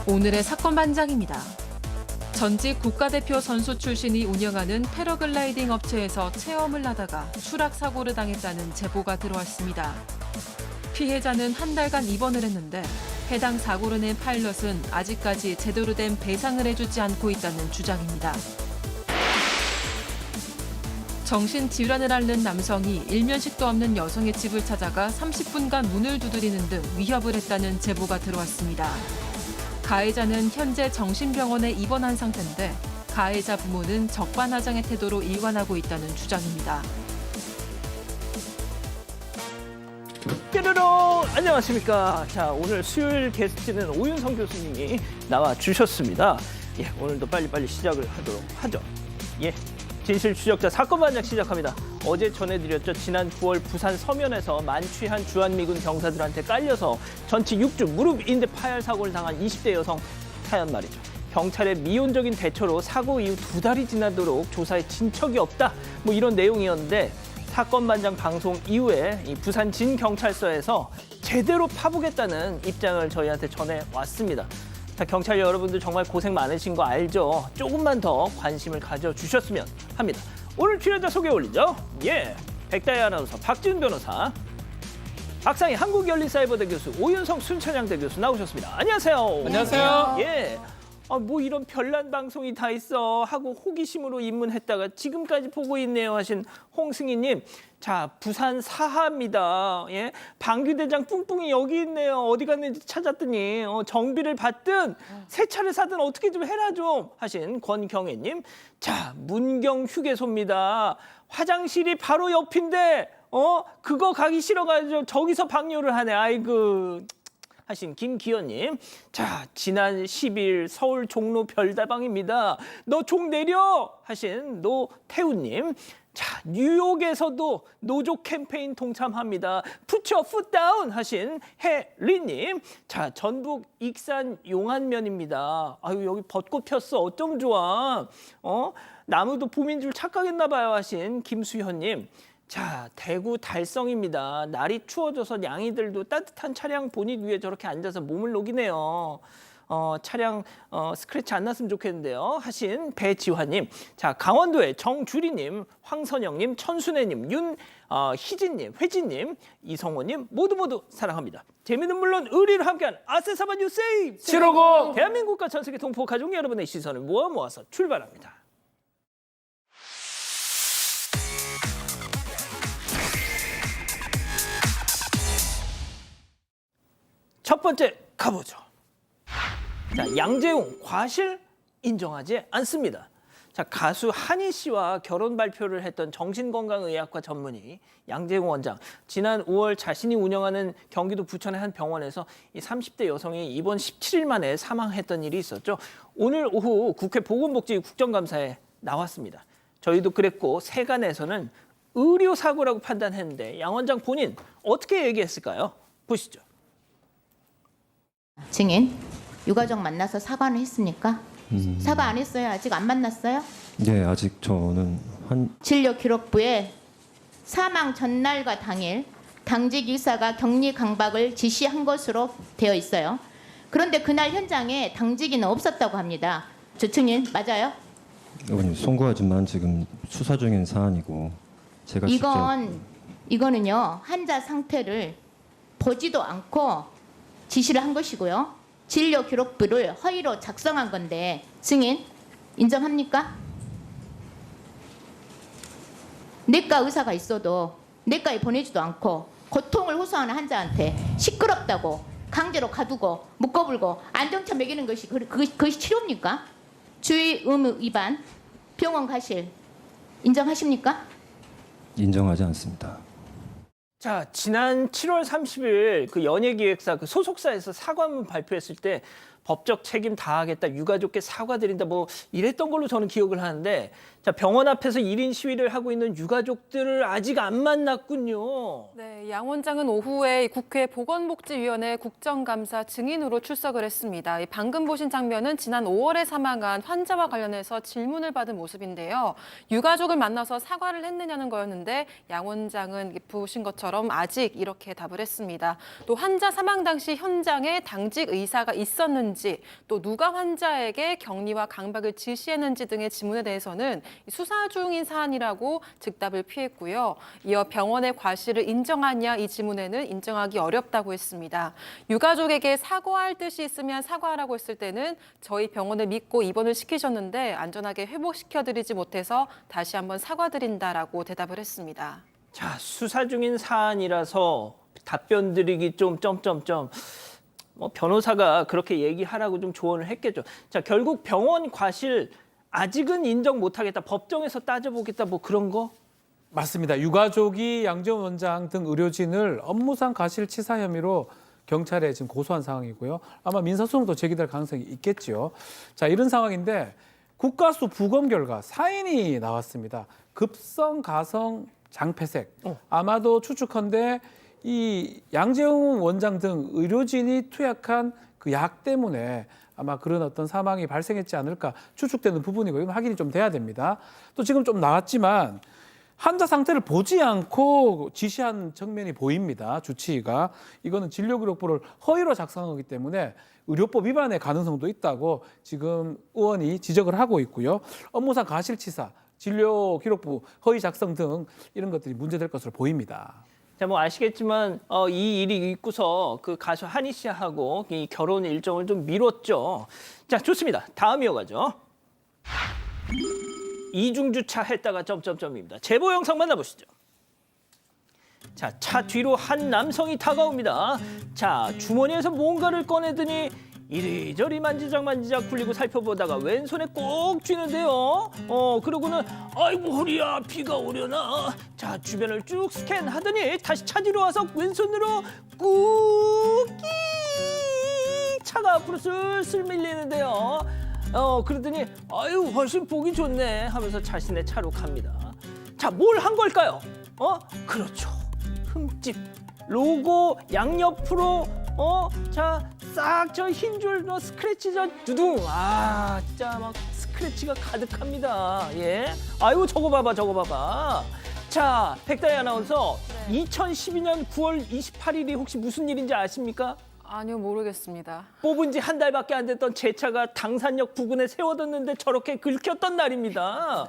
오늘의 사건 반장입니다. 전직 국가대표 선수 출신이 운영하는 패러글라이딩 업체에서 체험을 하다가 추락 사고를 당했다는 제보가 들어왔습니다. 피해자는 한 달간 입원을 했는데 해당 사고를 낸 파일럿은 아직까지 제대로 된 배상을 해주지 않고 있다는 주장입니다. 정신질환을 앓는 남성이 일면식도 없는 여성의 집을 찾아가 30분간 문을 두드리는 등 위협을 했다는 제보가 들어왔습니다. 가해자는 현재 정신병원에 입원한 상태인데 가해자 부모는 적반하장의 태도로 일관하고 있다는 주장입니다. 뾰로로 안녕하십니까. 자, 오늘 수요일 게스트는 오윤성 교수님이 나와 주셨습니다. 예, 오늘도 빨리빨리 시작을 하도록 하죠. 예, 진실 추적자 사건 반장 시작합니다. 어제 전해드렸죠. 지난 9월 부산 서면에서 만취한 주한미군 병사들한테 깔려서 전치 6주 무릎 인대 파열 사고를 당한 20대 여성 사연 말이죠. 경찰의 미온적인 대처로 사고 이후 2달이 지나도록 조사에 진척이 없다. 뭐 이런 내용이었는데 사건 반장 방송 이후에 이 부산 진경찰서에서 제대로 파보겠다는 입장을 저희한테 전해왔습니다. 자, 경찰 여러분들 정말 고생 많으신 거 알죠? 조금만 더 관심을 가져주셨으면 합니다. 오늘 출연자 소개 올리죠. 예, 백다희 아나운서, 박지훈 변호사, 박상희 한국열린사이버대 교수, 오윤성 순천향대 교수 나오셨습니다. 안녕하세요. 안녕하세요. 예. 뭐 이런 별난 방송이 다 있어 하고 호기심으로 입문했다가 지금까지 보고 있네요 하신 홍승희님. 자, 부산 사하입니다. 예, 방귀대장 뿡뿡이 여기 있네요. 어디 갔는지 찾았더니 정비를 받든 새 차를 사든 어떻게 좀 해라 좀 하신 권경애님. 자, 문경 휴게소입니다. 화장실이 바로 옆인데 그거 가기 싫어가지고 저기서 방뇨를 하네. 아이고. 하신 김기현님. 자, 지난 10일 서울 종로 별다방입니다. 너 종 내려! 하신 노태우님. 자, 뉴욕에서도 노조 캠페인 동참합니다. Put your foot down! 하신 혜리님. 자, 전북 익산 용안면입니다. 아유, 여기 벚꽃 폈어. 어쩜 좋아. 나무도 봄인 줄 착각했나 봐요. 하신 김수현님. 자, 대구 달성입니다. 날이 추워져서 양이들도 따뜻한 차량 보닛 위에 저렇게 앉아서 몸을 녹이네요. 차량 스크래치 안 났으면 좋겠는데요. 하신 배지화님. 자, 강원도의 정주리님, 황선영님, 천순애님, 윤희진님, 회진님, 이성호님 모두 사랑합니다. 재미는 물론 의리를 함께하는 아세사바 뉴스 750 대한민국과 전 세계 동포 가족 여러분의 시선을 모아서 출발합니다. 첫 번째 가보죠. 자, 양재웅 과실 인정하지 않습니다. 자, 가수 한희 씨와 결혼 발표를 했던 정신건강의학과 전문의 양재웅 원장. 지난 5월 자신이 운영하는 경기도 부천의 한 병원에서 이 30대 여성이 입원 17일 만에 사망했던 일이 있었죠. 오늘 오후 국회 보건복지 국정감사에 나왔습니다. 저희도 그랬고 세간에서는 의료사고라고 판단했는데 양 원장 본인 어떻게 얘기했을까요? 보시죠. 증인, 유가족 만나서 사과는 했습니까? 사과 안 했어요? 아직 안 만났어요? 네, 아직 저는 진료기록부에 사망 전날과 당일 당직 의사가 격리 강박을 지시한 것으로 되어 있어요. 그런데 그날 현장에 당직인은 없었다고 합니다. 저 증인 맞아요? 어머니 송구하지만 지금 수사 중인 사안이고 제가 이거는요 환자 상태를 보지도 않고 지시를 한 것이고요. 진료 기록부를 허위로 작성한 건데 증인 인정합니까? 내과 의사가 있어도 내과에 보내지도 않고 고통을 호소하는 환자한테 시끄럽다고 강제로 가두고 묶어불고 안정차 먹이는 것이 그것이 치료입니까? 주의 의무 위반, 병원 가실 인정하십니까? 인정하지 않습니다. 자, 지난 7월 30일 그 연예기획사 그 소속사에서 사과문 발표했을 때 법적 책임 다하겠다, 유가족께 사과드린다 뭐 이랬던 걸로 저는 기억을 하는데 자, 병원 앞에서 1인 시위를 하고 있는 유가족들을 아직 안 만났군요. 네, 양 원장은 오후에 국회 보건복지위원회 국정감사 증인으로 출석을 했습니다. 방금 보신 장면은 지난 5월에 사망한 환자와 관련해서 질문을 받은 모습인데요. 유가족을 만나서 사과를 했느냐는 거였는데 양 원장은 보신 것처럼 아직 이렇게 답을 했습니다. 또 환자 사망 당시 현장에 당직 의사가 있었는지 했는지 또 누가 환자에게 격리와 강박을 지시했는지 등의 질문에 대해서는 수사 중인 사안이라고 즉답을 피했고요. 이어 병원의 과실을 인정하냐 이 질문에는 인정하기 어렵다고 했습니다. 유가족에게 사과할 뜻이 있으면 사과하라고 했을 때는 저희 병원을 믿고 입원을 시키셨는데 안전하게 회복시켜드리지 못해서 다시 한번 사과드린다라고 대답을 했습니다. 자, 수사 중인 사안이라서 답변 드리기 좀 점점점. 뭐 변호사가 그렇게 얘기하라고 좀 조언을 했겠죠. 자, 결국 병원 과실 아직은 인정 못하겠다. 법정에서 따져보겠다. 뭐 그런 거? 맞습니다. 유가족이 양재원 원장 등 의료진을 업무상 과실치사 혐의로 경찰에 지금 고소한 상황이고요. 아마 민사소송도 제기될 가능성이 있겠죠. 자, 이런 상황인데 국가수 부검 결과 사인이 나왔습니다. 급성 가성 장폐색. 아마도 추측컨대 이 양재원 원장 등 의료진이 투약한 그 약 때문에 아마 그런 어떤 사망이 발생했지 않을까 추측되는 부분이고 이건 확인이 좀 돼야 됩니다. 또 지금 좀 나왔지만 환자 상태를 보지 않고 지시한 측면이 보입니다. 주치의가. 이거는 진료기록부를 허위로 작성하기 때문에 의료법 위반의 가능성도 있다고 지금 의원이 지적을 하고 있고요. 업무상 과실치사, 진료기록부 허위 작성 등 이런 것들이 문제될 것으로 보입니다. 자, 뭐 아시겠지만 이 일이 있고서 그 가수 한희 씨하고 이 결혼 일정을 좀 미뤘죠. 자, 좋습니다. 다음 이어가죠. 이중주차 했다가 점점점입니다. 제보 영상 만나보시죠. 자, 차 뒤로 한 남성이 다가옵니다. 자, 주머니에서 뭔가를 꺼내더니 이리저리 만지작 굴리고 살펴보다가 왼손에 꼭 쥐는데요. 그러고는 아이고 허리야 비가 오려나. 자, 주변을 쭉 스캔하더니 다시 차 뒤로 와서 왼손으로 꾹 차가 앞으로 슬슬 밀리는데요. 그러더니 아유 훨씬 보기 좋네 하면서 자신의 차로 갑니다. 자, 뭘 한 걸까요? 그렇죠. 흠집 로고 양옆으로 자 싹 저 흰 줄 스크래치 저 두둥 진짜 막 스크래치가 가득합니다. 예. 아이고 저거 봐봐. 자, 백다희 아나운서 2012년 9월 28일이 혹시 무슨 일인지 아십니까? 아니요, 모르겠습니다. 뽑은 지 한 달밖에 안 됐던 제 차가 당산역 부근에 세워뒀는데 저렇게 긁혔던 날입니다.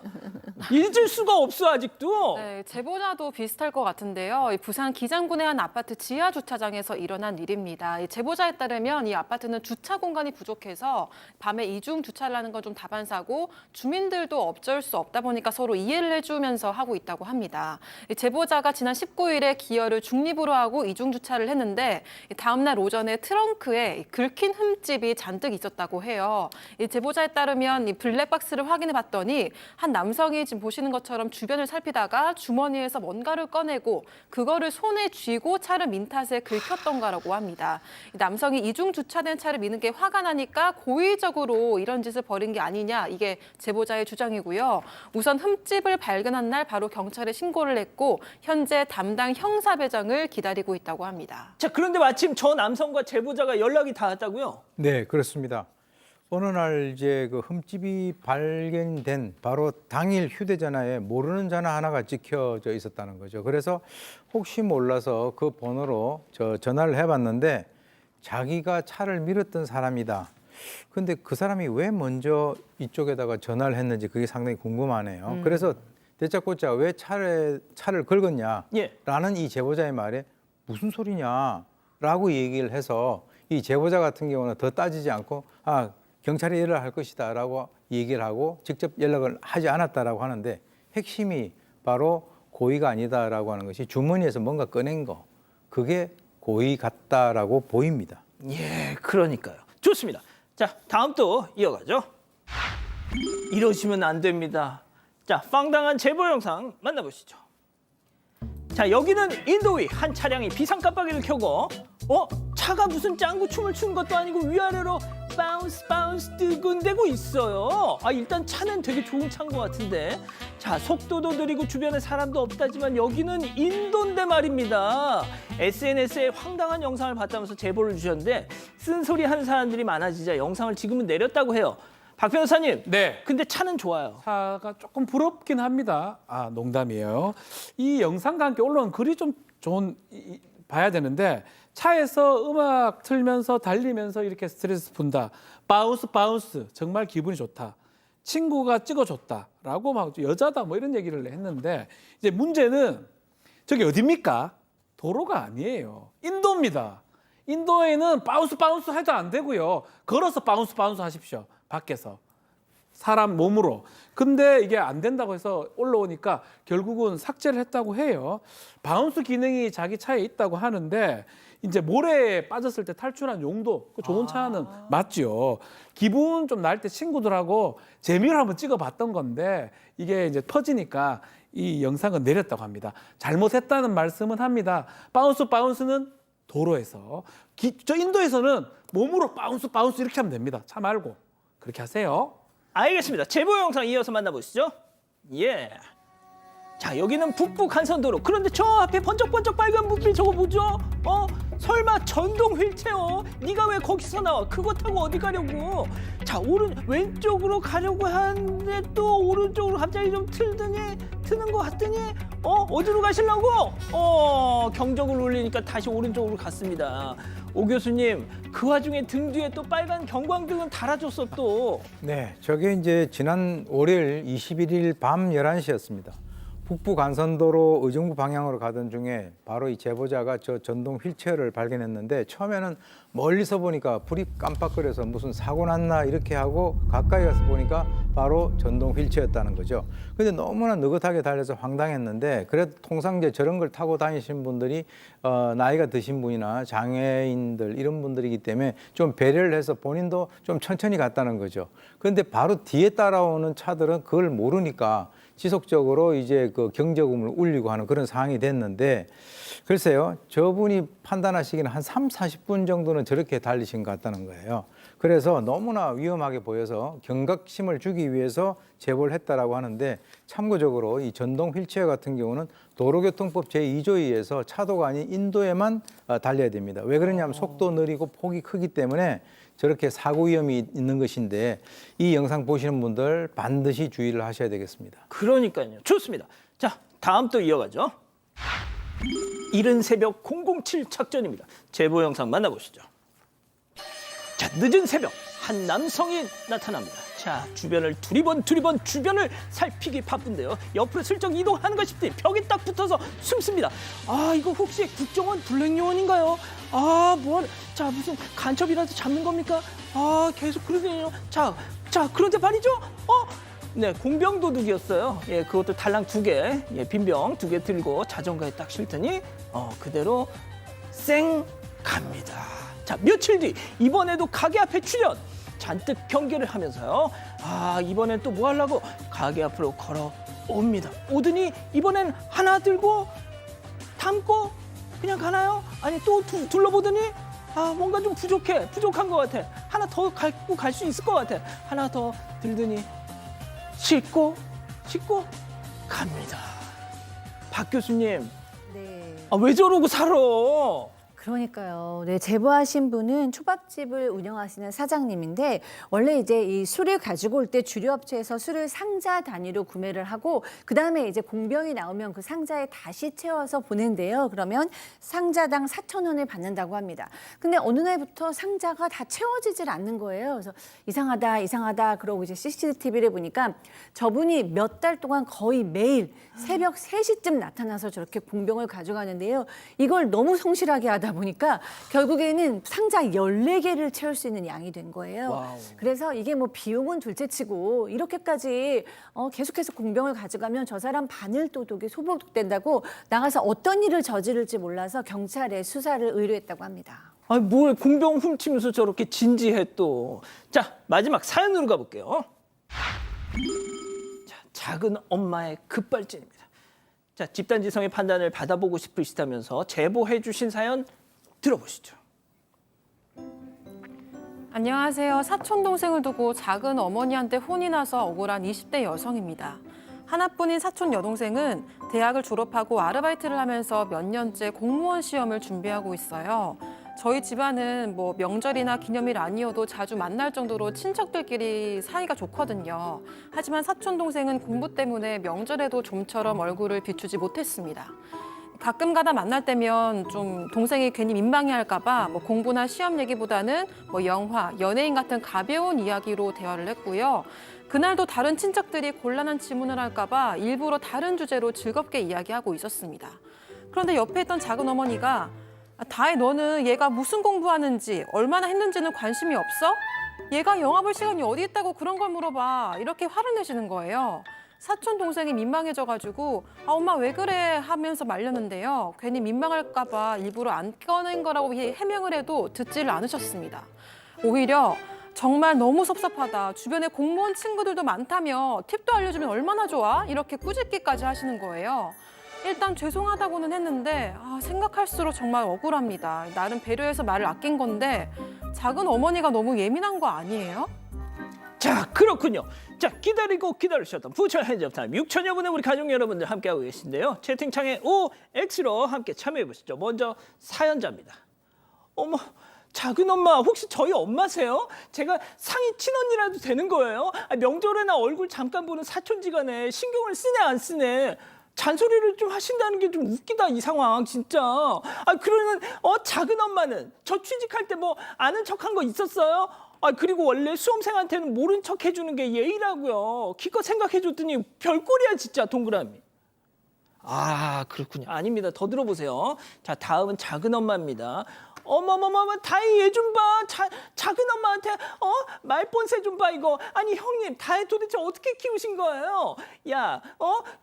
잊을 수가 없어 아직도. 네, 제보자도 비슷할 것 같은데요. 이 부산 기장군의 한 아파트 지하 주차장에서 일어난 일입니다. 이 제보자에 따르면 이 아파트는 주차 공간이 부족해서 밤에 이중 주차를 하는 건 좀 다반사고 주민들도 어쩔 수 없다 보니까 서로 이해를 해주면서 하고 있다고 합니다. 이 제보자가 지난 19일에 기어를 중립으로 하고 이중 주차를 했는데 다음 날 오전에 트렁크에 긁힌 흠집이 잔뜩 있었다고 해요. 이 제보자에 따르면 이 블랙박스를 확인해 봤더니 한 남성이 지금 보시는 것처럼 주변을 살피다가 주머니에서 뭔가를 꺼내고 그거를 손에 쥐고 차를 민 탓에 긁혔던가라고 합니다. 이 남성이 이중 주차된 차를 미는 게 화가 나니까 고의적으로 이런 짓을 벌인 게 아니냐 이게 제보자의 주장이고요. 우선 흠집을 발견한 날 바로 경찰에 신고를 했고 현재 담당 형사배정을 기다리고 있다고 합니다. 자, 그런데 마침 저 남성과 제보자가 연락이 닿았다고요? 네, 그렇습니다. 어느 날 이제 그 흠집이 발견된 바로 당일 휴대전화에 모르는 전화 하나가 찍혀져 있었다는 거죠. 그래서 혹시 몰라서 그 번호로 전화를 해봤는데 자기가 차를 밀었던 사람이다. 근데 그 사람이 왜 먼저 이쪽에다가 전화를 했는지 그게 상당히 궁금하네요. 그래서 대짜꼬짜 왜 차를 긁었냐라는 예. 이 제보자의 말에 무슨 소리냐라고 얘기를 해서 이 제보자 같은 경우는 더 따지지 않고 경찰이 연락을 할 것이다라고 얘기를 하고 직접 연락을 하지 않았다라고 하는데 핵심이 바로 고의가 아니다라고 하는 것이 주머니에서 뭔가 꺼낸 거 그게 고의 같다라고 보입니다. 예, 그러니까요. 좋습니다. 자, 다음 또 이어가죠. 이러시면 안 됩니다. 자, 황당한 제보 영상 만나보시죠. 자, 여기는 인도위 한 차량이 비상 깜빡이를 켜고 차가 무슨 짱구 춤을 추는 것도 아니고 위아래로 바운스 뜨근대고 있어요. 일단 차는 되게 좋은 차인 것 같은데 자, 속도도 느리고 주변에 사람도 없다지만 여기는 인도인데 말입니다. SNS에 황당한 영상을 봤다면서 제보를 주셨는데 쓴소리 하는 사람들이 많아지자 영상을 지금은 내렸다고 해요. 박 변호사님, 네. 근데 차는 좋아요. 차가 조금 부럽긴 합니다. 농담이에요. 이 영상과 함께 올라온 글이 좀 봐야 되는데 차에서 음악 틀면서 달리면서 이렇게 스트레스 푼다. 바운스 바운스 정말 기분이 좋다. 친구가 찍어줬다라고 막 여자다 뭐 이런 얘기를 했는데 이제 문제는 저기 어딥니까? 도로가 아니에요. 인도입니다. 인도에는 바운스 바운스 해도 안 되고요. 걸어서 바운스 바운스 하십시오. 밖에서. 사람 몸으로. 근데 이게 안 된다고 해서 올라오니까 결국은 삭제를 했다고 해요. 바운스 기능이 자기 차에 있다고 하는데 이제 모래에 빠졌을 때 탈출한 용도 그 좋은 차는 맞죠. 기분 좀 날 때 친구들하고 재미로 한번 찍어봤던 건데 이게 이제 퍼지니까 이 영상은 내렸다고 합니다. 잘못했다는 말씀은 합니다. 바운스 바운스는 도로에서 저 인도에서는 몸으로 바운스 바운스 이렇게 하면 됩니다. 차 말고 그렇게 하세요. 알겠습니다. 제보 영상 이어서 만나보시죠. 예. 자, 여기는 북부 간선도로. 그런데 저 앞에 번쩍번쩍 빨간 불빛 저거 뭐죠? 설마 전동 휠체어? 네가 왜 거기서 나와? 그거 타고 어디 가려고? 자, 왼쪽으로 가려고 하는데 또 오른쪽으로 갑자기 좀 트는 것 같더니 어디로 가시려고? 경적을 울리니까 다시 오른쪽으로 갔습니다. 오 교수님, 그 와중에 등 뒤에 또 빨간 경광등은 달아줬어 또. 네, 저게 이제 지난 월요일 21일 밤 11시였습니다. 북부 간선도로 의정부 방향으로 가던 중에 바로 이 제보자가 저 전동 휠체어를 발견했는데 처음에는 멀리서 보니까 불이 깜빡거려서 무슨 사고 났나 이렇게 하고 가까이 가서 보니까 바로 전동 휠체어였다는 거죠. 근데 너무나 느긋하게 달려서 황당했는데 그래도 통상 이제 저런 걸 타고 다니시는 분들이 나이가 드신 분이나 장애인들 이런 분들이기 때문에 좀 배려를 해서 본인도 좀 천천히 갔다는 거죠. 그런데 바로 뒤에 따라오는 차들은 그걸 모르니까 지속적으로 이제 그 경적음을 울리고 하는 그런 상황이 됐는데 글쎄요, 저분이 판단하시기는 한 30-40분 정도는 저렇게 달리신 것 같다는 거예요. 그래서 너무나 위험하게 보여서 경각심을 주기 위해서 제보를 했다라고 하는데 참고적으로 이 전동 휠체어 같은 경우는 도로교통법 제2조에 의해서 차도가 아닌 인도에만 달려야 됩니다. 왜 그러냐면 속도 느리고 폭이 크기 때문에 저렇게 사고 위험이 있는 것인데 이 영상 보시는 분들 반드시 주의를 하셔야 되겠습니다. 그러니까요. 좋습니다. 자, 다음 또 이어가죠. 이른 새벽 007 작전입니다. 제보 영상 만나보시죠. 자, 늦은 새벽 한 남성이 나타납니다. 자, 주변을 두리번 주변을 살피기 바쁜데요. 옆으로 슬쩍 이동하는가 싶더니 벽에 딱 붙어서 숨습니다. 아, 이거 혹시 국정원 블랙요원인가요? 자, 무슨 간첩이라도 잡는 겁니까? 계속 그러네요. 자, 그런데 말이죠. 네, 공병 도둑이었어요. 예, 그것도 달랑 2개, 예, 빈병 2개 들고 자전거에 딱 실더니 그대로 쌩 갑니다. 자, 며칠 뒤 이번에도 가게 앞에 출연. 잔뜩 경계를 하면서요. 이번엔 또 뭐 하려고 가게 앞으로 걸어옵니다. 오더니 이번엔 하나 들고 담고 그냥 가나요? 아니 또 둘러보더니 뭔가 좀 부족한 것 같아. 하나 더 갖고 갈 수 있을 것 같아. 하나 더 들더니 싣고 갑니다. 박 교수님, 네. 왜 저러고 살아? 그러니까요. 네, 제보하신 분은 초밥집을 운영하시는 사장님인데 원래 이제 이 술을 가지고 올 때 주류업체에서 술을 상자 단위로 구매를 하고 그다음에 이제 공병이 나오면 그 상자에 다시 채워서 보낸대요. 그러면 상자당 4,000원을 받는다고 합니다. 근데 어느 날부터 상자가 다 채워지질 않는 거예요. 그래서 이상하다 그러고 이제 CCTV를 보니까 저분이 몇 달 동안 거의 매일 새벽 3시쯤 나타나서 저렇게 공병을 가져가는데요. 이걸 너무 성실하게 하다 보니까 결국에는 상자 14개를 채울 수 있는 양이 된 거예요. 와우. 그래서 이게 뭐 비용은 둘째치고 이렇게까지 계속해서 공병을 가져가면 저 사람 바늘도둑이 소복된다고 나가서 어떤 일을 저지를지 몰라서 경찰에 수사를 의뢰했다고 합니다. 뭘 공병 훔치면서 저렇게 진지해 또. 자, 마지막 사연으로 가볼게요. 자, 작은 엄마의 급발진입니다. 자, 집단지성의 판단을 받아보고 싶으시다면서 제보해 주신 사연 들어보시죠. 안녕하세요. 사촌 동생을 두고 작은 어머니한테 혼이 나서 억울한 20대 여성입니다. 하나뿐인 사촌 여동생은 대학을 졸업하고 아르바이트를 하면서 몇 년째 공무원 시험을 준비하고 있어요. 저희 집안은 뭐 명절이나 기념일 아니어도 자주 만날 정도로 친척들끼리 사이가 좋거든요. 하지만 사촌 동생은 공부 때문에 명절에도 좀처럼 얼굴을 비추지 못했습니다. 가끔 가다 만날 때면 좀 동생이 괜히 민망해할까봐 뭐 공부나 시험 얘기보다는 뭐 영화, 연예인 같은 가벼운 이야기로 대화를 했고요. 그날도 다른 친척들이 곤란한 질문을 할까봐 일부러 다른 주제로 즐겁게 이야기하고 있었습니다. 그런데 옆에 있던 작은 어머니가 다혜 너는 얘가 무슨 공부하는지 얼마나 했는지는 관심이 없어? 얘가 영화 볼 시간이 어디 있다고 그런 걸 물어봐. 이렇게 화를 내시는 거예요. 사촌 동생이 민망해져가지고 엄마 왜 그래 하면서 말렸는데요. 괜히 민망할까 봐 일부러 안 꺼낸 거라고 해명을 해도 듣지를 않으셨습니다. 오히려 정말 너무 섭섭하다. 주변에 공무원 친구들도 많다며 팁도 알려주면 얼마나 좋아? 이렇게 꾸짖기까지 하시는 거예요. 일단 죄송하다고는 했는데 생각할수록 정말 억울합니다. 나름 배려해서 말을 아낀 건데 작은 어머니가 너무 예민한 거 아니에요? 자, 그렇군요. 자, 기다리고 기다리셨던 부처 핸즈업 타임 6천여 분의 우리 가족 여러분들 함께하고 계신데요. 채팅창에 OX로 함께 참여해 보시죠. 먼저 사연자입니다. 어머, 작은 엄마 혹시 저희 엄마세요? 제가 상위 친언니라도 되는 거예요? 명절에나 얼굴 잠깐 보는 사촌지간에 신경을 쓰네 안 쓰네. 잔소리를 좀 하신다는 게 좀 웃기다 이 상황 진짜. 그러면 작은 엄마는 저 취직할 때 뭐 아는 척한 거 있었어요? 그리고 원래 수험생한테는 모른 척 해주는 게 예의라고요. 기껏 생각해줬더니 별꼴이야 진짜 동그라미. 그렇군요. 아닙니다. 더 들어보세요. 자, 다음은 작은 엄마입니다. 어머머머머, 다혜 얘 좀 봐. 작은 엄마한테 말본새 좀 봐 이거. 아니 형님, 다혜 도대체 어떻게 키우신 거예요? 야,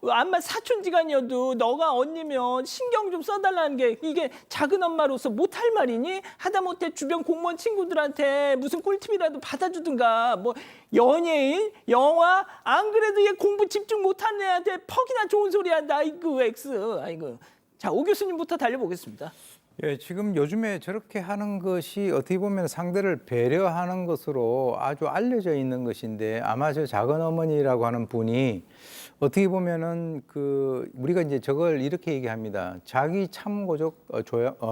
암만 사촌지간이어도 너가 언니면 신경 좀 써달라는 게 이게 작은 엄마로서 못할 말이니? 하다못해 주변 공무원 친구들한테 무슨 꿀팁이라도 받아주든가. 뭐 연예인, 영화, 안 그래도 얘 공부 집중 못하는 애한테 퍽이나 좋은 소리 한다. 아이고 X. 아이고. 자, 오 교수님부터 달려보겠습니다. 예, 지금 요즘에 저렇게 하는 것이 어떻게 보면 상대를 배려하는 것으로 아주 알려져 있는 것인데 아마 저 작은 어머니라고 하는 분이 어떻게 보면은 우리가 이제 저걸 이렇게 얘기합니다. 자기 참고적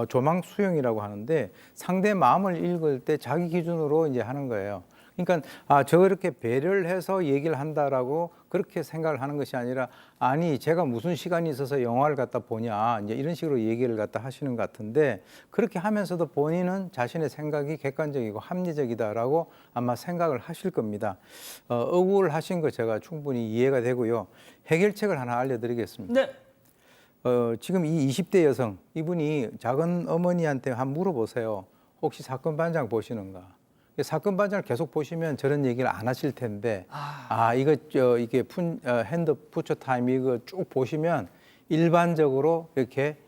조망 수용이라고 하는데 상대 마음을 읽을 때 자기 기준으로 이제 하는 거예요. 그러니까 저렇게 배려를 해서 얘기를 한다라고 그렇게 생각을 하는 것이 아니라 아니 제가 무슨 시간이 있어서 영화를 갖다 보냐 이제 이런 식으로 얘기를 갖다 하시는 것 같은데 그렇게 하면서도 본인은 자신의 생각이 객관적이고 합리적이다라고 아마 생각을 하실 겁니다. 억울하신 거 제가 충분히 이해가 되고요. 해결책을 하나 알려드리겠습니다. 네. 지금 이 20대 여성 이분이 작은 어머니한테 한번 물어보세요. 혹시 사건 반장 보시는가? 사건 반장을 계속 보시면 저런 얘기를 안 하실 텐데 이게 핸드 부처 타임 이거 쭉 보시면 일반적으로 이렇게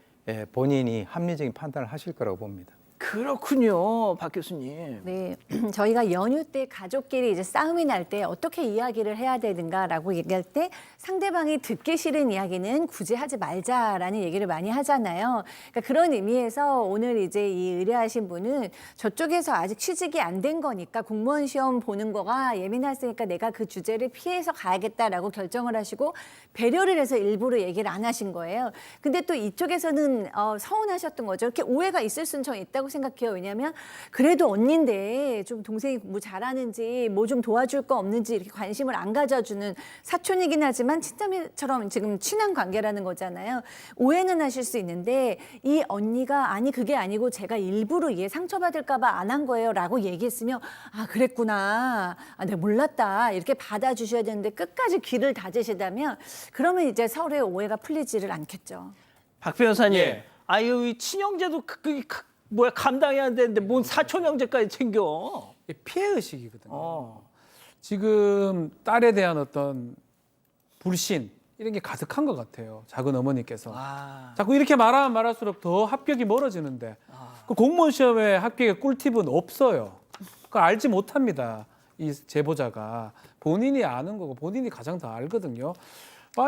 본인이 합리적인 판단을 하실 거라고 봅니다. 그렇군요, 박 교수님. 네, 저희가 연휴 때 가족끼리 이제 싸움이 날 때 어떻게 이야기를 해야 되는가라고 얘기할 때 상대방이 듣기 싫은 이야기는 굳이 하지 말자라는 얘기를 많이 하잖아요. 그러니까 그런 의미에서 오늘 이제 이 의뢰하신 분은 저쪽에서 아직 취직이 안 된 거니까 공무원 시험 보는 거가 예민했으니까 내가 그 주제를 피해서 가야겠다라고 결정을 하시고 배려를 해서 일부러 얘기를 안 하신 거예요. 근데 또 이쪽에서는 서운하셨던 거죠. 이렇게 오해가 있을 수는 전 있다고 생각해요. 왜냐하면 그래도 언니인데 좀 동생이 뭐 잘하는지 뭐 좀 도와줄 거 없는지 이렇게 관심을 안 가져주는 사촌이긴 하지만 친자매처럼 지금 친한 관계라는 거잖아요. 오해는 하실 수 있는데 이 언니가 아니 그게 아니고 제가 일부러 얘 상처받을까 봐 안 한 거예요 라고 얘기했으면 그랬구나. 내가 몰랐다. 이렇게 받아주셔야 되는데 끝까지 귀를 닫으시다면 그러면 이제 서로의 오해가 풀리지를 않겠죠. 박 변호사님, 예. 이 친형제도 감당해야 되는데 뭔 사촌 형제까지 챙겨? 피해 의식이거든요. 지금 딸에 대한 어떤 불신 이런 게 가득한 것 같아요. 작은 어머니께서 자꾸 이렇게 말하면 말할수록 더 합격이 멀어지는데 그 공무원 시험에 합격의 꿀팁은 없어요. 그걸 알지 못합니다. 이 제보자가 본인이 아는 거고 본인이 가장 더 알거든요.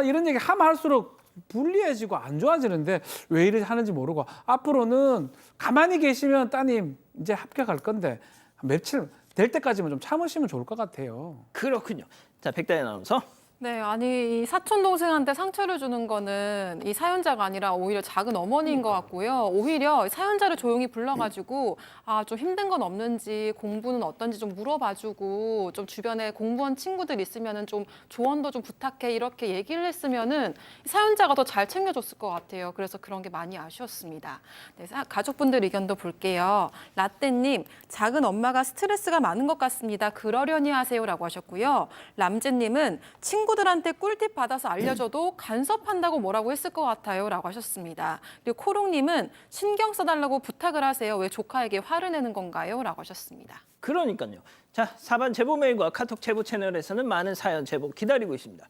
이런 얘기 하면 할수록 불리해지고 안 좋아지는데 왜 이렇게 하는지 모르고 앞으로는 가만히 계시면 따님 이제 합격할 건데 며칠 될 때까지만 좀 참으시면 좋을 것 같아요. 그렇군요. 자, 백다현 아나운서. 네, 아니 이 사촌 동생한테 상처를 주는 거는 이 사연자가 아니라 오히려 작은 어머니인 것 같고요. 오히려 사연자를 조용히 불러가지고 좀 힘든 건 없는지 공부는 어떤지 좀 물어봐주고 좀 주변에 공부한 친구들 있으면은 좀 조언도 좀 부탁해 이렇게 얘기를 했으면은 사연자가 더 잘 챙겨줬을 것 같아요. 그래서 그런 게 많이 아쉬웠습니다. 네, 가족분들 의견도 볼게요. 라떼님, 작은 엄마가 스트레스가 많은 것 같습니다. 그러려니 하세요라고 하셨고요. 람제님은 친구들한테 꿀팁 받아서 알려줘도 간섭한다고 뭐라고 했을 것 같아요 라고 하셨습니다. 그리고 코롱님은 신경 써달라고 부탁을 하세요. 왜 조카에게 화를 내는 건가요? 라고 하셨습니다. 그러니까요. 자, 사반 제보 메일과 카톡 제보 채널에서는 많은 사연 제보 기다리고 있습니다.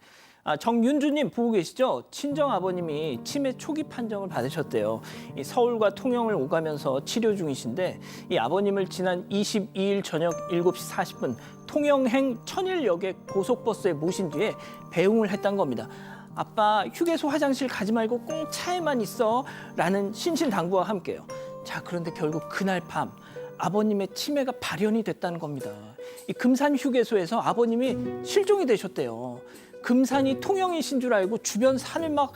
정윤주님 보고 계시죠? 친정 아버님이 치매 초기 판정을 받으셨대요. 이 서울과 통영을 오가면서 치료 중이신데 이 아버님을 지난 22일 저녁 7시 40분 통영행 천일역에 고속버스에 모신 뒤에 배웅을 했단 겁니다. 아빠 휴게소 화장실 가지 말고 꼭 차에만 있어 라는 신신당부와 함께요. 자, 그런데 결국 그날 밤 아버님의 치매가 발현이 됐다는 겁니다. 이 금산 휴게소에서 아버님이 실종이 되셨대요. 금산이 통영이신 줄 알고 주변 산을 막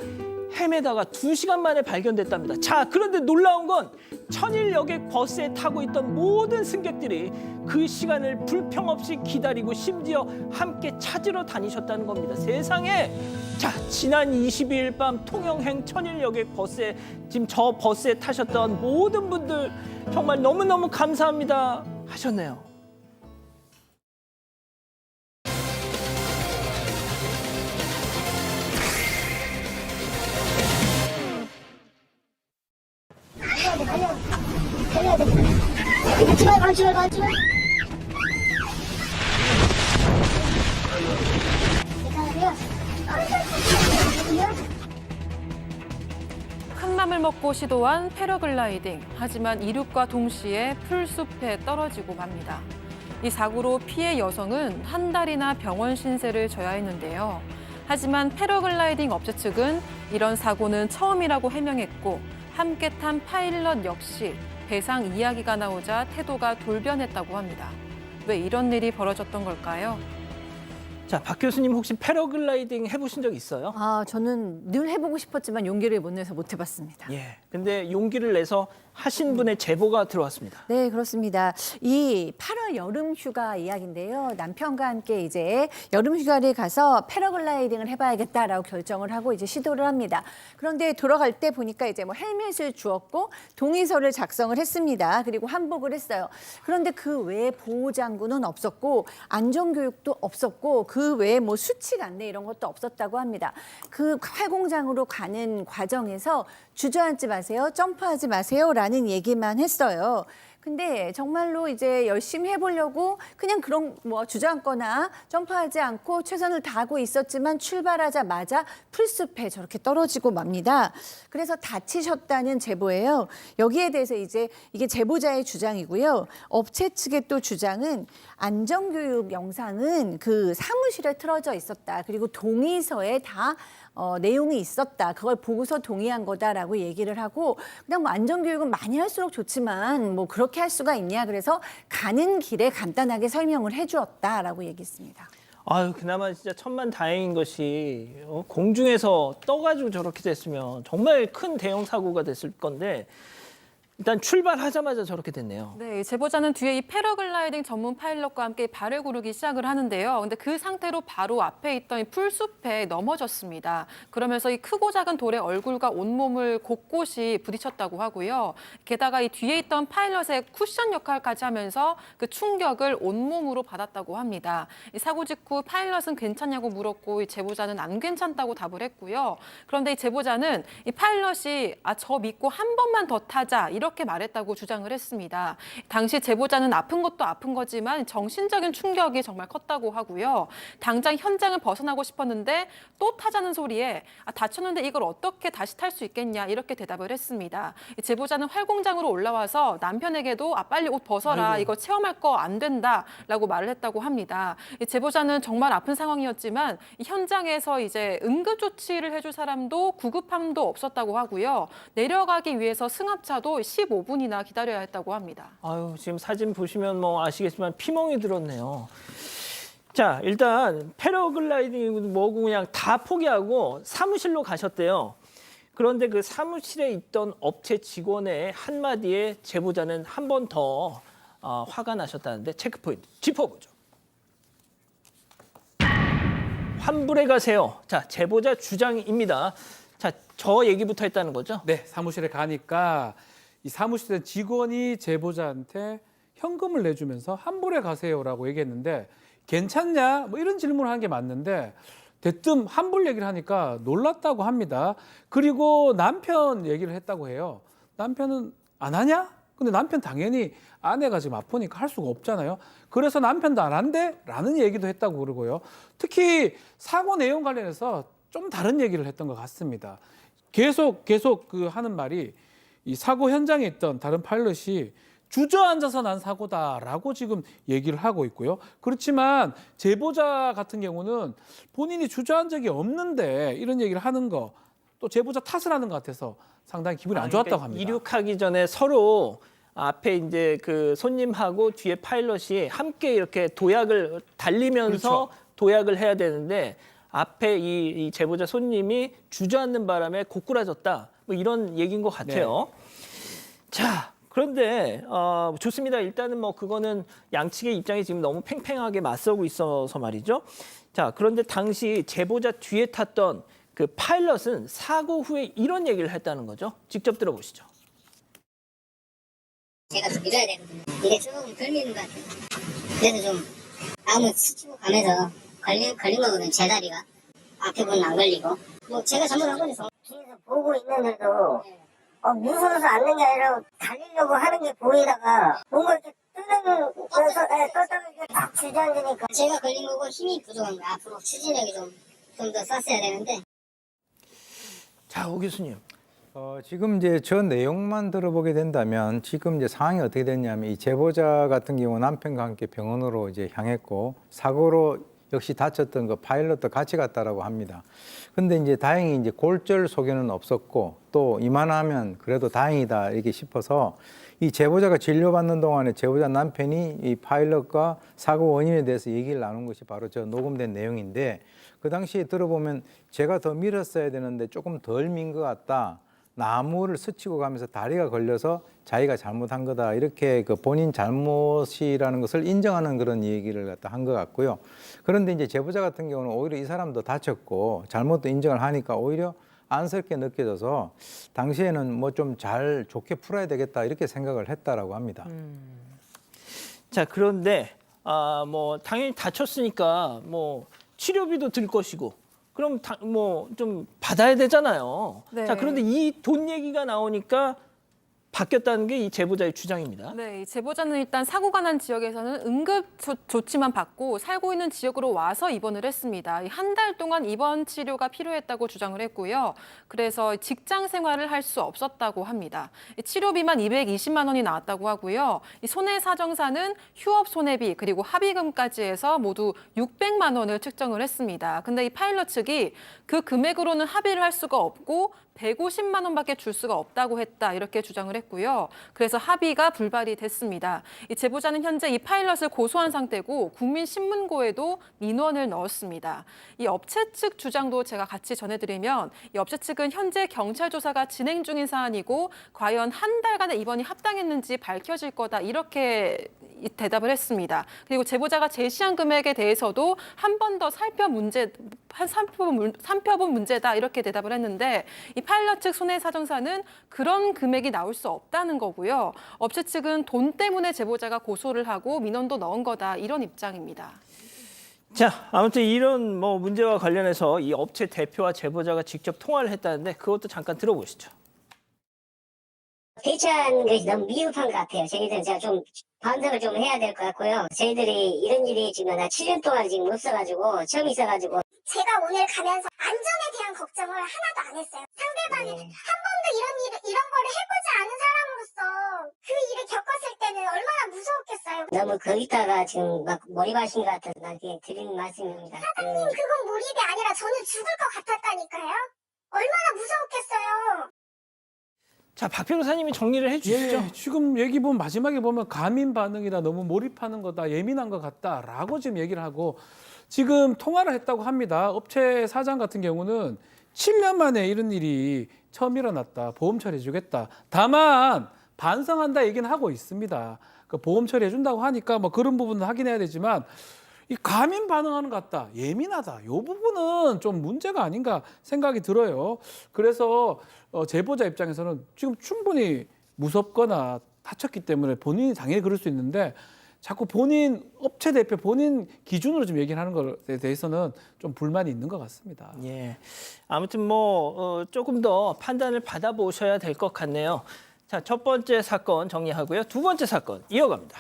헤매다가 2시간 만에 발견됐답니다. 자, 그런데 놀라운 건 천일역에 버스에 타고 있던 모든 승객들이 그 시간을 불평 없이 기다리고 심지어 함께 찾으러 다니셨다는 겁니다. 세상에! 자, 지난 22일 밤 통영행 천일역에 버스에 지금 저 버스에 타셨던 모든 분들 정말 너무너무 감사합니다 하셨네요. 출발. 큰 맘을 먹고 시도한 패러글라이딩. 하지만 이륙과 동시에 풀숲에 떨어지고 맙니다. 이 사고로 피해 여성은 한 달이나 병원 신세를 져야 했는데요. 하지만 패러글라이딩 업체 측은 이런 사고는 처음이라고 해명했고 함께 탄 파일럿 역시 배상 이야기가 나오자 태도가 돌변했다고 합니다. 왜 이런 일이 벌어졌던 걸까요? 자, 박 교수님 혹시 패러글라이딩 해보신 적 있어요? 저는 늘 해보고 싶었지만 용기를 못 내서 못 해봤습니다. 예. 근데 용기를 내서 하신 분의 제보가 들어왔습니다. 네, 그렇습니다. 이 8월 여름 휴가 이야기인데요. 남편과 함께 이제 여름 휴가를 가서 패러글라이딩을 해봐야겠다라고 결정을 하고 이제 시도를 합니다. 그런데 돌아갈 때 보니까 이제 뭐 헬멧을 주었고 동의서를 작성을 했습니다. 그리고 환복을 했어요. 그런데 그 외에 보호장구는 없었고 안전교육도 없었고 그 외에 뭐 수칙 안내 이런 것도 없었다고 합니다. 그 활공장으로 가는 과정에서 주저앉지 마세요, 점프하지 마세요라는 얘기만 했어요. 근데 정말로 이제 열심히 해보려고 그냥 그런 뭐 주저앉거나 점프하지 않고 최선을 다하고 있었지만 출발하자마자 풀숲에 저렇게 떨어지고 맙니다. 그래서 다치셨다는 제보예요. 여기에 대해서 이제 이게 제보자의 주장이고요. 업체 측의 또 주장은 안전교육 영상은 그 사무실에 틀어져 있었다. 그리고 동의서에 다 내용이 있었다. 그걸 보고서 동의한 거다라고 얘기를 하고 그냥 뭐 안전교육은 많이 할수록 좋지만 뭐 그렇게 할 수가 있냐. 그래서 가는 길에 간단하게 설명을 해주었다라고 얘기했습니다. 아유, 그나마 진짜 천만다행인 것이 공중에서 떠가지고 저렇게 됐으면 정말 큰 대형 사고가 됐을 건데 일단 출발하자마자 저렇게 됐네요. 네, 제보자는 뒤에 이 패러글라이딩 전문 파일럿과 함께 발을 구르기 시작을 하는데요. 근데 그 상태로 바로 앞에 있던 이 풀숲에 넘어졌습니다. 그러면서 이 크고 작은 돌에 얼굴과 온몸을 곳곳이 부딪혔다고 하고요. 게다가 이 뒤에 있던 파일럿의 쿠션 역할까지 하면서 그 충격을 온몸으로 받았다고 합니다. 이 사고 직후 파일럿은 괜찮냐고 물었고 이 제보자는 안 괜찮다고 답을 했고요. 그런데 이 제보자는 이 파일럿이 저 믿고 한 번만 더 타자 이렇게 말했다고 주장을 했습니다. 당시 제보자는 아픈 것도 아픈 거지만 정신적인 충격이 정말 컸다고 하고요. 당장 현장을 벗어나고 싶었는데 또 타자는 소리에 다쳤는데 이걸 어떻게 다시 탈 수 있겠냐 이렇게 대답을 했습니다. 제보자는 활공장으로 올라와서 남편에게도 빨리 옷 벗어라. 이거 체험할 거 안 된다라고 말을 했다고 합니다. 제보자는 정말 아픈 상황이었지만 현장에서 이제 응급 조치를 해줄 사람도 구급함도 없었다고 하고요. 내려가기 위해서 승합차도 15분이나 기다려야 했다고 합니다. 아유, 지금 사진 보시면 뭐 아시겠지만 피멍이 들었네요. 자, 일단 패러글라이딩 뭐고 그냥 다 포기하고 사무실로 가셨대요. 그런데 그 사무실에 있던 업체 직원의 한마디에 제보자는 한 번 더 화가 나셨다는데 체크포인트 짚어보죠. 환불해 가세요. 자, 제보자 주장입니다. 자, 저 얘기부터 했다는 거죠? 네, 사무실에 가니까 이 사무실의 직원이 제보자한테 현금을 내주면서 환불해 가세요라고 얘기했는데 괜찮냐? 뭐 이런 질문을 한 게 맞는데 대뜸 환불 얘기를 하니까 놀랐다고 합니다. 그리고 남편 얘기를 했다고 해요. 남편은 안 하냐? 근데 남편 당연히 아내가 지금 아프니까 할 수가 없잖아요. 그래서 남편도 안 한대? 라는 얘기도 했다고 그러고요. 특히 사고 내용 관련해서 좀 다른 얘기를 했던 것 같습니다. 계속 그 하는 말이 이 사고 현장에 있던 다른 파일럿이 주저앉아서 난 사고다라고 지금 얘기를 하고 있고요. 그렇지만 제보자 같은 경우는 본인이 주저앉은 적이 없는데 이런 얘기를 하는 거, 또 제보자 탓을 하는 것 같아서 상당히 기분이 안 좋았다고 합니다. 이륙하기 전에 서로 앞에 이제 그 손님하고 뒤에 파일럿이 함께 이렇게 도약을 달리면서 그렇죠. 도약을 해야 되는데 앞에 이 제보자 손님이 주저앉는 바람에 고꾸라졌다. 뭐 이런 얘기인 것 같아요. 자, 그런데 좋습니다. 일단은 뭐 그거는 양측의 입장이 지금 너무 팽팽하게 맞서고 있어서 말이죠. 자, 그런데 당시 제보자 뒤에 탔던 그 파일럿은 사고 후에 이런 얘기를 했다는 거죠. 직접 들어보시죠. 제가 좀 밀어야 되거든요. 이게 조금 덜 미는 것 같아요. 그래도 좀 다음은 스치고 가면서 걸린 거거든요. 제 다리가. 앞에 분은 안 걸리고. 뭐 제가 잘못한 거죠. 뒤에서 보고 있는데도 무서워서 앉는 게 아니라 달리려고 하는 게 보이다가 뭔가 이렇게 뜨는 거에서 떴다가 이렇게 딱 주저앉으니까 제가 걸린 거고 힘이 부족한 거예요. 앞으로 추진력이 좀 더 쐈어야 되는데. 자, 오 교수님. 지금 이제 저 내용만 들어보게 된다면 지금 이제 상황이 어떻게 됐냐면 이 제보자 같은 경우 남편과 함께 병원으로 이제 향했고 사고로 역시 다쳤던 그 파일럿도 같이 갔다라고 합니다. 근데 이제 다행히 이제 골절 소견은 없었고 또 이만하면 그래도 다행이다 이렇게 싶어서 이 제보자가 진료받는 동안에 제보자 남편이 이 파일럿과 사고 원인에 대해서 얘기를 나눈 것이 바로 저 녹음된 내용인데 그 당시에 들어보면 제가 더 밀었어야 되는데 조금 덜 민 것 같다. 나무를 스치고 가면서 다리가 걸려서 자기가 잘못한 거다. 이렇게 그 본인 잘못이라는 것을 인정하는 그런 얘기를 갖다 한 것 같고요. 그런데 이제 제보자 같은 경우는 오히려 이 사람도 다쳤고 잘못도 인정을 하니까 오히려 안쓰럽게 느껴져서 당시에는 뭐 좀 잘 좋게 풀어야 되겠다 이렇게 생각을 했다라고 합니다. 자, 그런데 뭐 당연히 다쳤으니까 뭐 치료비도 들 것이고 그럼 뭐 좀 받아야 되잖아요. 네. 자, 그런데 이 돈 얘기가 나오니까 바뀌었다는 게 이 제보자의 주장입니다. 네, 이 제보자는 일단 사고가 난 지역에서는 응급 조치만 받고 살고 있는 지역으로 와서 입원을 했습니다. 한 달 동안 입원 치료가 필요했다고 주장을 했고요. 그래서 직장 생활을 할 수 없었다고 합니다. 치료비만 220만 원이 나왔다고 하고요. 이 손해사정사는 휴업 손해비 그리고 합의금까지 해서 모두 600만 원을 측정을 했습니다. 근데 이 파일럿 측이 그 금액으로는 합의를 할 수가 없고 150만 원밖에 줄 수가 없다고 했다 이렇게 주장을 했고요. 그래서 합의가 불발이 됐습니다. 이 제보자는 현재 이 파일럿을 고소한 상태고 국민신문고에도 민원을 넣었습니다. 이 업체 측 주장도 제가 같이 전해드리면 이 업체 측은 현재 경찰 조사가 진행 중인 사안이고 과연 한 달간의 입원이 합당했는지 밝혀질 거다 이렇게 대답을 했습니다. 그리고 제보자가 제시한 금액에 대해서도 한 번 더 살펴본 문제다 이렇게 대답을 했는데 이 파일럿 측 손해사정사는 그런 금액이 나올 수 없다는 거고요. 업체 측은 돈 때문에 제보자가 고소를 하고 민원도 넣은 거다 이런 입장입니다. 자, 아무튼 이런 뭐 문제와 관련해서 이 업체 대표와 제보자가 직접 통화를 했다는데 그것도 잠깐 들어보시죠. 대처하는 것이 너무 미흡한 것 같아요. 저희들은 제가 좀 반성을 좀 해야 될 것 같고요. 저희들이 이런 일이 지금 나 7년 동안 지금 없어가지고 처음 있어가지고 제가 오늘 가면서 안전에 대한 걱정을 하나도 안 했어요. 상대방이 한 번도 이런 거를 해보지 않은 사람으로서 그 일을 겪었을 때는 얼마나 무서웠겠어요. 너무 거기다가 지금 막 몰입하신 것 같아서 나한테 드리는 말씀입니다. 사장님 그건 몰입이 아니라 저는 죽을 것 같았다니까요. 얼마나 무서웠겠어요. 자, 박 변호사님이 정리를 해주시죠. 예, 지금 얘기 보면 마지막에 보면 가민 반응이다, 너무 몰입하는 거다, 예민한 것 같다라고 지금 얘기를 하고 지금 통화를 했다고 합니다. 업체 사장 같은 경우는 7년 만에 이런 일이 처음 일어났다. 보험 처리해주겠다. 다만 반성한다 얘기는 하고 있습니다. 그 보험 처리해준다고 하니까 뭐 그런 부분은 확인해야 되지만 이 가민 반응하는 것 같다. 예민하다. 이 부분은 좀 문제가 아닌가 생각이 들어요. 그래서 제보자 입장에서는 지금 충분히 무섭거나 다쳤기 때문에 본인이 당연히 그럴 수 있는데 자꾸 본인 업체 대표 본인 기준으로 좀 얘기를 하는 것에 대해서는 좀 불만이 있는 것 같습니다. 예. 아무튼 뭐 조금 더 판단을 받아보셔야 될 것 같네요. 자, 첫 번째 사건 정리하고요. 두 번째 사건 이어갑니다.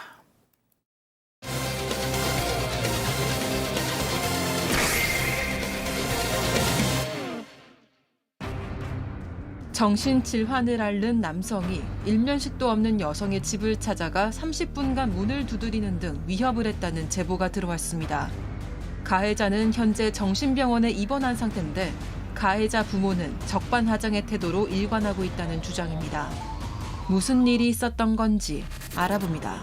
정신질환을 앓는 남성이 일면식도 없는 여성의 집을 찾아가 30분간 문을 두드리는 등 위협을 했다는 제보가 들어왔습니다. 가해자는 현재 정신병원에 입원한 상태인데 가해자 부모는 적반하장의 태도로 일관하고 있다는 주장입니다. 무슨 일이 있었던 건지 알아봅니다.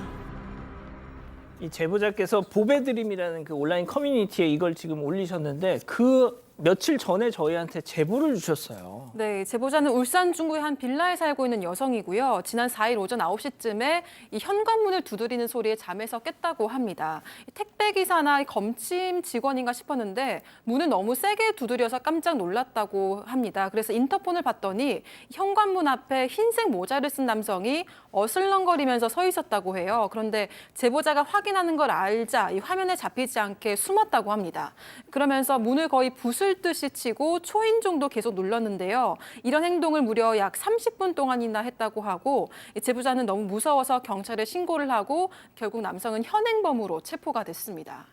이 제보자께서 보배드림이라는 그 온라인 커뮤니티에 이걸 지금 올리셨는데 그 며칠 전에 저희한테 제보를 주셨어요. 네, 제보자는 울산 중구의 한 빌라에 살고 있는 여성이고요. 지난 4일 오전 9시쯤에 이 현관문을 두드리는 소리에 잠에서 깼다고 합니다. 택배기사나 검침 직원인가 싶었는데 문을 너무 세게 두드려서 깜짝 놀랐다고 합니다. 그래서 인터폰을 봤더니 현관문 앞에 흰색 모자를 쓴 남성이 어슬렁거리면서 서 있었다고 해요. 그런데 제보자가 확인하는 걸 알자 이 화면에 잡히지 않게 숨었다고 합니다. 그러면서 문을 거의 부술듯이 치고 초인 정도 계속 눌렀는데요. 이런 행동을 무려 약 30분 동안이나 했다고 하고 제보자는 너무 무서워서 경찰에 신고를 하고 결국 남성은 현행범으로 체포가 됐습니다.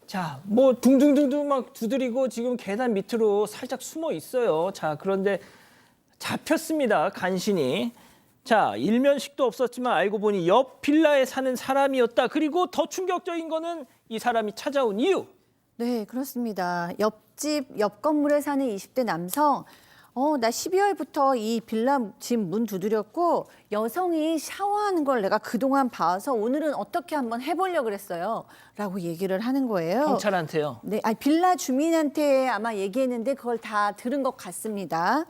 자, 뭐 둥둥둥둥 막 두드리고 지금 계단 밑으로 살짝 숨어 있어요. 자, 그런데 잡혔습니다. 간신히. 자, 일면식도 없었지만 알고 보니 옆 빌라에 사는 사람이었다. 그리고 더 충격적인 거는 이 사람이 찾아온 이유. 네, 그렇습니다. 옆집, 옆 건물에 사는 20대 남성, 나 12월부터 이 빌라 집 문 두드렸고 여성이 샤워하는 걸 내가 그동안 봐서 오늘은 어떻게 한번 해보려고 그랬어요. 라고 얘기를 하는 거예요. 경찰한테요. 네, 아니, 빌라 주민한테 아마 얘기했는데 그걸 다 들은 것 같습니다.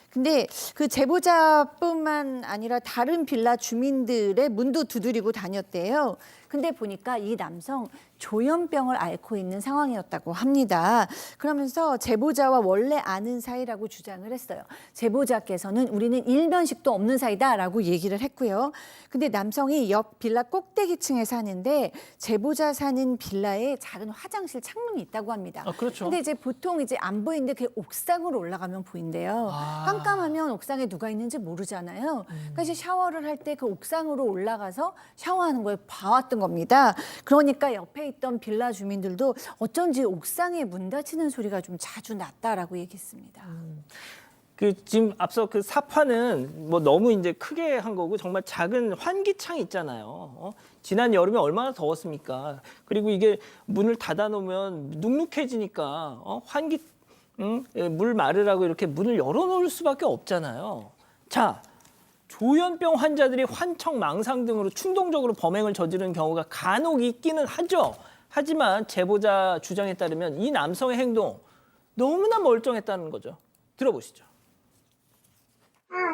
근데 그 제보자뿐만 아니라 다른 빌라 주민들의 문도 두드리고 다녔대요. 근데 보니까 이 남성 조현병을 앓고 있는 상황이었다고 합니다. 그러면서 제보자와 원래 아는 사이라고 주장을 했어요. 제보자께서는 우리는 일면식도 없는 사이다라고 얘기를 했고요. 근데 남성이 옆 빌라 꼭대기층에 사는데 제보자 사는 빌라에 작은 화장실 창문이 있다고 합니다. 아, 그렇죠. 근데 이제 보통 이제 안 보이는데 그 옥상으로 올라가면 보인대요. 깜깜하면 옥상에 누가 있는지 모르잖아요. 그러니까 이제 샤워를 할 때 그 옥상으로 올라가서 샤워하는 걸 봐왔던 겁니다. 그러니까 옆에 있던 빌라 주민들도 어쩐지 옥상에 문 닫히는 소리가 좀 자주 났다라고 얘기했습니다. 그 지금 앞서 그 사파는 뭐 너무 이제 크게 한 거고 정말 작은 환기창 있잖아요. 지난 여름에 얼마나 더웠습니까? 그리고 이게 문을 닫아 놓으면 눅눅해지니까 환기 물 마르라고 이렇게 문을 열어 놓을 수밖에 없잖아요. 자, 조현병 환자들이 환청, 망상 등으로 충동적으로 범행을 저지르는 경우가 간혹 있기는 하죠. 하지만 제보자 주장에 따르면 이 남성의 행동 너무나 멀쩡했다는 거죠. 들어보시죠.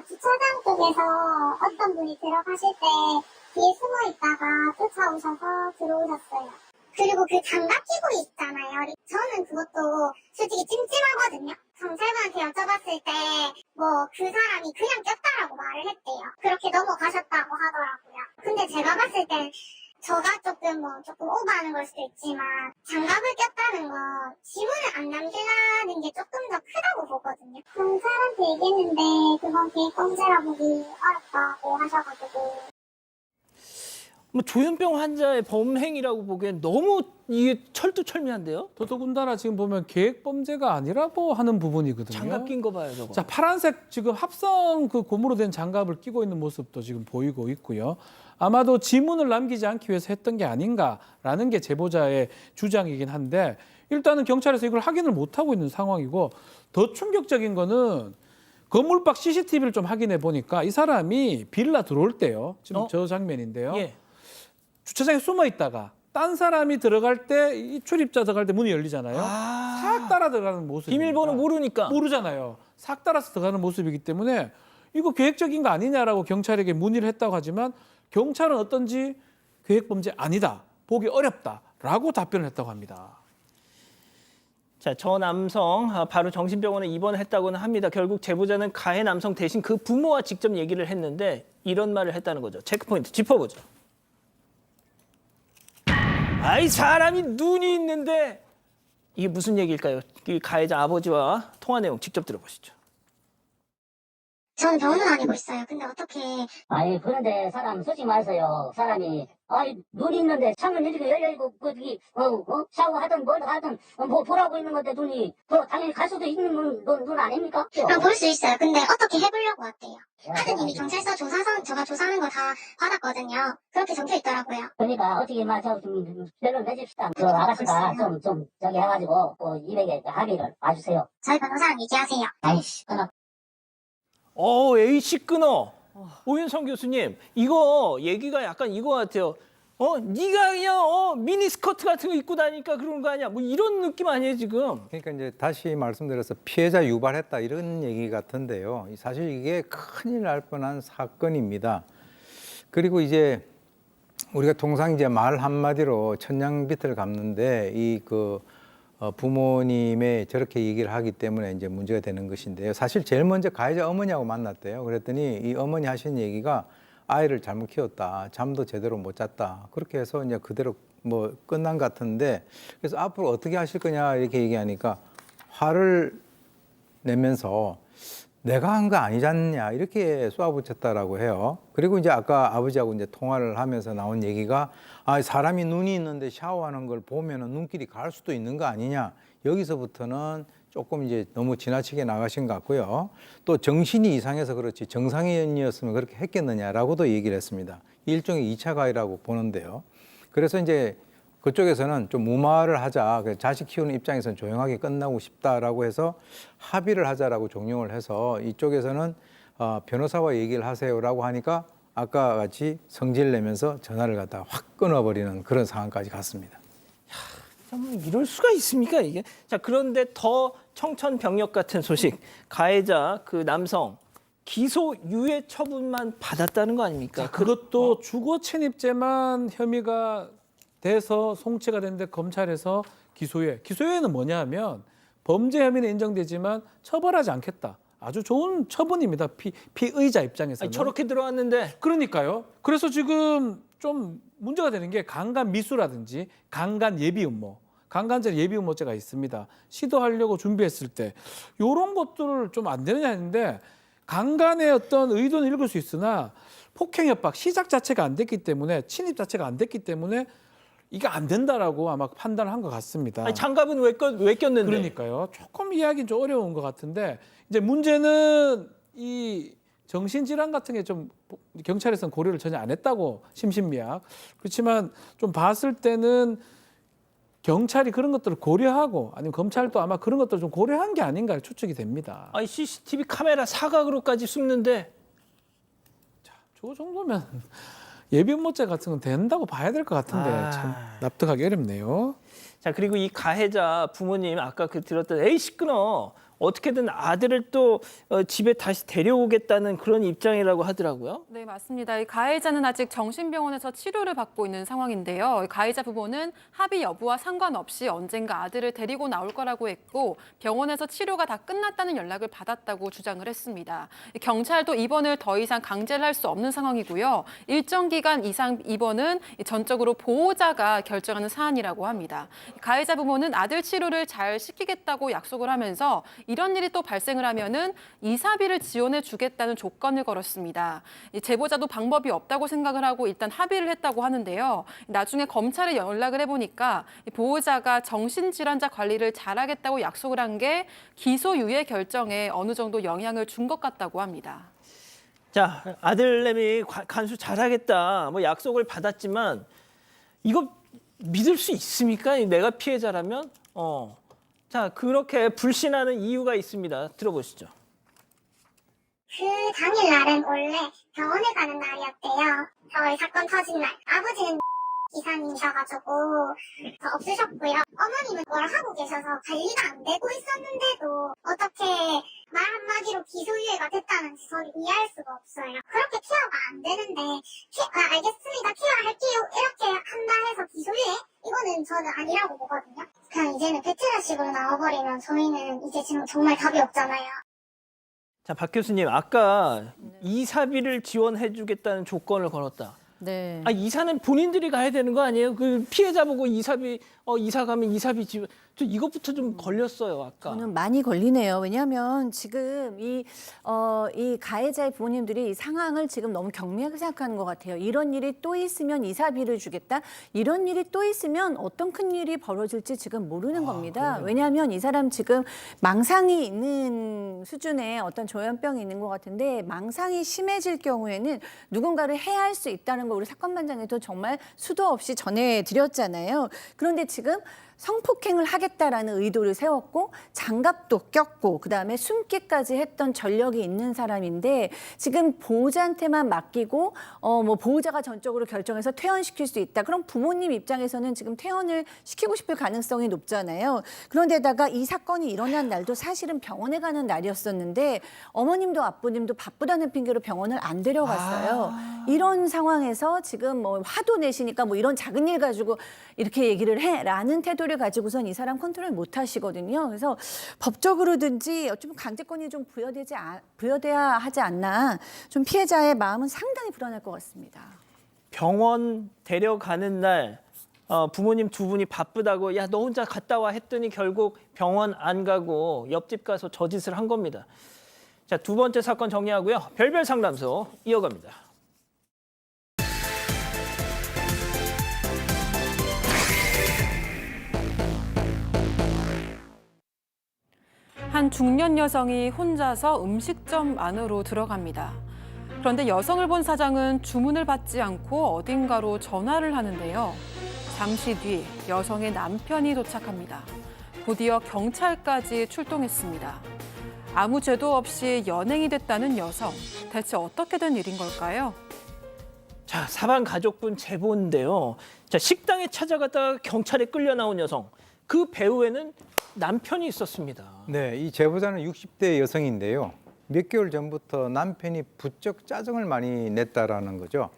주차장 쪽에서 어떤 분이 들어가실 때 뒤에 숨어 있다가 쫓아오셔서 들어오셨어요. 그리고 그 장갑 끼고 있잖아요. 저는 그것도 솔직히 찜찜하거든요. 경찰관한테 여쭤봤을 때 뭐 그 사람이 그냥 꼈다라고 말을 했대요. 그렇게 넘어가셨다고 하더라고요. 근데 제가 봤을 땐 저가 조금 오버하는 걸 수도 있지만 장갑을 꼈다는 건 지문을 안 남기려는 게 조금 더 크다고 보거든요. 경찰한테 얘기했는데 그건 계획범죄라 보기 어렵다고 하셔가지고. 뭐 조현병 환자의 범행이라고 보기엔 너무 이게 철두철미한데요? 더더군다나 지금 보면 계획범죄가 아니라고 하는 부분이거든요. 장갑 낀 거 봐요, 저거. 자, 파란색 지금 합성 그 고무로 된 장갑을 끼고 있는 모습도 지금 보이고 있고요. 아마도 지문을 남기지 않기 위해서 했던 게 아닌가라는 게 제보자의 주장이긴 한데 일단은 경찰에서 이걸 확인을 못하고 있는 상황이고 더 충격적인 거는 건물 밖 CCTV를 좀 확인해 보니까 이 사람이 빌라 들어올 때요. 지금 저 장면인데요. 예. 주차장에 숨어 있다가 딴 사람이 들어갈 때 이 출입자 들어갈 때 문이 열리잖아요. 싹 따라 들어가는 모습. 비밀번호 모르니까. 모르잖아요. 싹 따라서 들어가는 모습이기 때문에 이거 계획적인 거 아니냐라고 경찰에게 문의를 했다고 하지만 경찰은 어떤지 계획범죄 아니다. 보기 어렵다라고 답변을 했다고 합니다. 자, 저 남성 바로 정신병원에 입원했다고는 합니다. 결국 제보자는 가해 남성 대신 그 부모와 직접 얘기를 했는데 이런 말을 했다는 거죠. 체크포인트 짚어보죠. 아이 사람이 눈이 있는데 이게 무슨 얘기일까요? 이 가해자 아버지와 통화 내용 직접 들어보시죠. 저는 병원은 다니고 있어요. 근데 어떻게 아니 그런데 사람 솔직히 말해서요 사람이 아니 눈이 있는데 창문 이렇게 열려있고 거기 샤워하든 뭘 하든 뭐 보라고 있는 건데 눈이 당연히 갈 수도 있는 눈 아닙니까? 그럼 볼 수 있어요. 근데 어떻게 해보려고 왔대요. 하든 이미 경찰서 제가 조사하는 거 다 받았거든요. 그렇게 적혀 있더라고요. 그러니까 어떻게 말저 별로 내줍시다. 저 아가씨가 좀 저기 해가지고 200에 합의를 봐주세요. 저희 변호사랑 얘기하세요. 아이씨 끊어. A씨 끊어. 오윤성 교수님, 이거 얘기가 약간 이거 같아요. 네가 그냥 미니 스커트 같은 거 입고 다니니까 그런 거 아니야? 뭐 이런 느낌 아니에요 지금? 그러니까 이제 다시 말씀드려서 피해자 유발했다 이런 얘기 같은데요. 사실 이게 큰일 날 뻔한 사건입니다. 그리고 이제 우리가 통상 이제 말 한마디로 천냥빚을 갚는데 부모님의 저렇게 얘기를 하기 때문에 이제 문제가 되는 것인데요. 사실 제일 먼저 가해자 어머니하고 만났대요. 그랬더니 이 어머니 하신 얘기가 아이를 잘못 키웠다. 잠도 제대로 못 잤다. 그렇게 해서 이제 그대로 뭐 끝난 것 같은데 그래서 앞으로 어떻게 하실 거냐 이렇게 얘기하니까 화를 내면서 내가 한 거 아니지 않냐 이렇게 쏘아붙였다라고 해요. 그리고 이제 아까 아버지하고 이제 통화를 하면서 나온 얘기가 사람이 눈이 있는데 샤워하는 걸 보면은 눈길이 갈 수도 있는 거 아니냐. 여기서부터는 조금 이제 너무 지나치게 나가신 것 같고요. 또 정신이 이상해서 그렇지 정상인이었으면 그렇게 했겠느냐라고도 얘기를 했습니다. 일종의 2차 가해라고 보는데요. 그래서 이제 그쪽에서는 좀 무마를 하자. 자식 키우는 입장에서는 조용하게 끝나고 싶다라고 해서 합의를 하자라고 종용을 해서 이쪽에서는 변호사와 얘기를 하세요라고 하니까 아까 같이 성질 내면서 전화를 갖다가 확 끊어버리는 그런 상황까지 갔습니다. 참 이럴 수가 있습니까 이게? 자, 그런데 더 청천벽력 같은 소식. 가해자 그 남성 기소유예 처분만 받았다는 거 아닙니까? 자, 그것도 주거 침입죄만 혐의가 돼서 송치가 됐는데 검찰에서 기소유예. 기소유예는 뭐냐 하면 범죄 혐의는 인정되지만 처벌하지 않겠다. 아주 좋은 처분입니다. 피의자 입장에서는. 저렇게 들어왔는데. 그러니까요. 그래서 지금 좀 문제가 되는 게 강간 미수라든지 강간 예비 음모, 강간죄 예비 음모죄가 있습니다. 시도하려고 준비했을 때 이런 것들을 좀 안 되느냐 했는데 강간의 어떤 의도는 읽을 수 있으나 폭행 협박 시작 자체가 안 됐기 때문에 침입 자체가 안 됐기 때문에 이게 안 된다라고 아마 판단을 한 것 같습니다. 아니, 장갑은 왜 꼈는데? 그러니까요. 조금 이야기는 좀 어려운 것 같은데 이제 문제는 이 정신질환 같은 게 좀 경찰에서는 고려를 전혀 안 했다고 심신미약. 그렇지만 좀 봤을 때는 경찰이 그런 것들을 고려하고 아니면 검찰도 아마 그런 것들을 좀 고려한 게 아닌가 추측이 됩니다. 아니 CCTV 카메라 사각으로까지 숨는데 저 정도면 예비음모죄 같은 건 된다고 봐야 될 것 같은데 참 납득하기 어렵네요. 자, 그리고 이 가해자 부모님 아까 들었던 A씨 끊어 어떻게든 아들을 또 집에 다시 데려오겠다는 그런 입장이라고 하더라고요. 네, 맞습니다. 이 가해자는 아직 정신병원에서 치료를 받고 있는 상황인데요. 가해자 부모는 합의 여부와 상관없이 언젠가 아들을 데리고 나올 거라고 했고 병원에서 치료가 다 끝났다는 연락을 받았다고 주장을 했습니다. 경찰도 입원을 더 이상 강제를 할 수 없는 상황이고요. 일정 기간 이상 입원은 전적으로 보호자가 결정하는 사안이라고 합니다. 가해자 부모는 아들 치료를 잘 시키겠다고 약속을 하면서 이런 일이 또 발생을 하면은 이사비를 지원해 주겠다는 조건을 걸었습니다. 제보자도 방법이 없다고 생각을 하고 일단 합의를 했다고 하는데요. 나중에 검찰에 연락을 해보니까 보호자가 정신질환자 관리를 잘하겠다고 약속을 한 게 기소유예 결정에 어느 정도 영향을 준 것 같다고 합니다. 자, 아들내미 간수 잘하겠다 뭐 약속을 받았지만 이거 믿을 수 있습니까? 내가 피해자라면? 자, 그렇게 불신하는 이유가 있습니다. 들어보시죠. 그 당일날은 원래 병원에 가는 날이었대요. 저희 사건 터진 날. 아버지는 기사님이셔가지고 없으셨고요. 어머님은 뭘 하고 계셔서 관리가 안 되고 있었는데도 어떻게 말 한마디로 기소유예가 됐다는지 저는 이해할 수가 없어요. 그렇게 케어가 안 되는데 알겠습니다. 케어할게요. 이렇게 한다 해서 기소유예? 이거는 저는 아니라고 보거든요. 그냥 이제는 베테랑식으로 나와버리면 저희는 이제 지금 정말 답이 없잖아요. 자, 박 교수님, 아까 이사비를 지원해주겠다는 조건을 걸었다. 네. 아, 이사는 본인들이 가야 되는 거 아니에요? 그 피해자 보고 이사비, 이사 가면 이사비 지원. 저 이것부터 좀 걸렸어요, 아까. 저는 많이 걸리네요. 왜냐하면 지금 이 가해자의 부모님들이 이 상황을 지금 너무 경미하게 생각하는 것 같아요. 이런 일이 또 있으면 이사비를 주겠다. 이런 일이 또 있으면 어떤 큰 일이 벌어질지 지금 모르는 겁니다. 왜냐하면 이 사람 지금 망상이 있는 수준의 어떤 조현병이 있는 것 같은데 망상이 심해질 경우에는 누군가를 해할 수 있다는 걸 우리 사건반장에도 정말 수도 없이 전해드렸잖아요. 그런데 지금 성폭행을 하겠다라는 의도를 세웠고 장갑도 꼈고 그다음에 숨기까지 했던 전력이 있는 사람인데 지금 보호자한테만 맡기고 뭐 보호자가 전적으로 결정해서 퇴원시킬 수 있다. 그럼 부모님 입장에서는 지금 퇴원을 시키고 싶을 가능성이 높잖아요. 그런데다가 이 사건이 일어난 날도 사실은 병원에 가는 날이었었는데 어머님도 아버님도 바쁘다는 핑계로 병원을 안 데려갔어요. 이런 상황에서 지금 뭐 화도 내시니까 뭐 이런 작은 일 가지고 이렇게 얘기를 해라는 태도를 가지고선 이 사람 컨트롤 못 하시거든요. 그래서 법적으로든지 좀 강제권이 좀 부여돼야 하지 않나. 좀 피해자의 마음은 상당히 불안할 것 같습니다. 병원 데려가는 날 부모님 두 분이 바쁘다고 야, 너 혼자 갔다 와 했더니 결국 병원 안 가고 옆집 가서 저 짓을 한 겁니다. 자, 두 번째 사건 정리하고요. 별별 상담소 이어갑니다. 한 중년 여성이 혼자서 음식점 안으로 들어갑니다. 그런데 여성을 본 사장은 주문을 받지 않고 어딘가로 전화를 하는데요. 잠시 뒤 여성의 남편이 도착합니다. 곧이어 경찰까지 출동했습니다. 아무 죄도 없이 연행이 됐다는 여성. 대체 어떻게 된 일인 걸까요? 자, 사반 가족분 제보인데요. 자, 식당에 찾아갔다가 경찰에 끌려 나온 여성. 그 배후에는 남편이 있었습니다. 네, 이 제보자는 60대 여성인데요. 몇 개월 전부터 남편이 부쩍 짜증을 많이 냈다라는 거죠.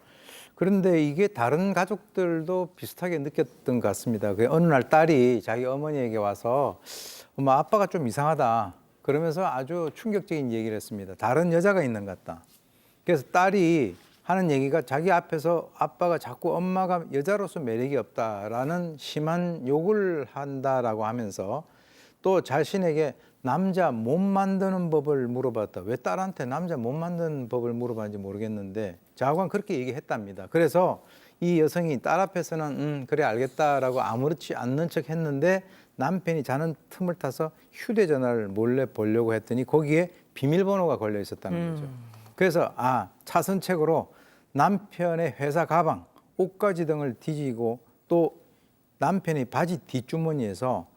그런데 이게 다른 가족들도 비슷하게 느꼈던 것 같습니다. 어느 날 딸이 자기 어머니에게 와서 엄마, 아빠가 좀 이상하다. 그러면서 아주 충격적인 얘기를 했습니다. 다른 여자가 있는 것 같다. 그래서 딸이 하는 얘기가 자기 앞에서 아빠가 자꾸 엄마가 여자로서 매력이 없다라는 심한 욕을 한다라고 하면서 또 자신에게 남자 몸 만드는 법을 물어봤다. 왜 딸한테 남자 몸 만드는 법을 물어봤는지 모르겠는데 자관 그렇게 얘기했답니다. 그래서 이 여성이 딸 앞에서는 그래 알겠다라고 아무렇지 않는 척 했는데 남편이 자는 틈을 타서 휴대전화를 몰래 보려고 했더니 거기에 비밀번호가 걸려 있었다는 거죠. 그래서 차선책으로 남편의 회사 가방, 옷가지 등을 뒤지고 또 남편의 바지 뒷주머니에서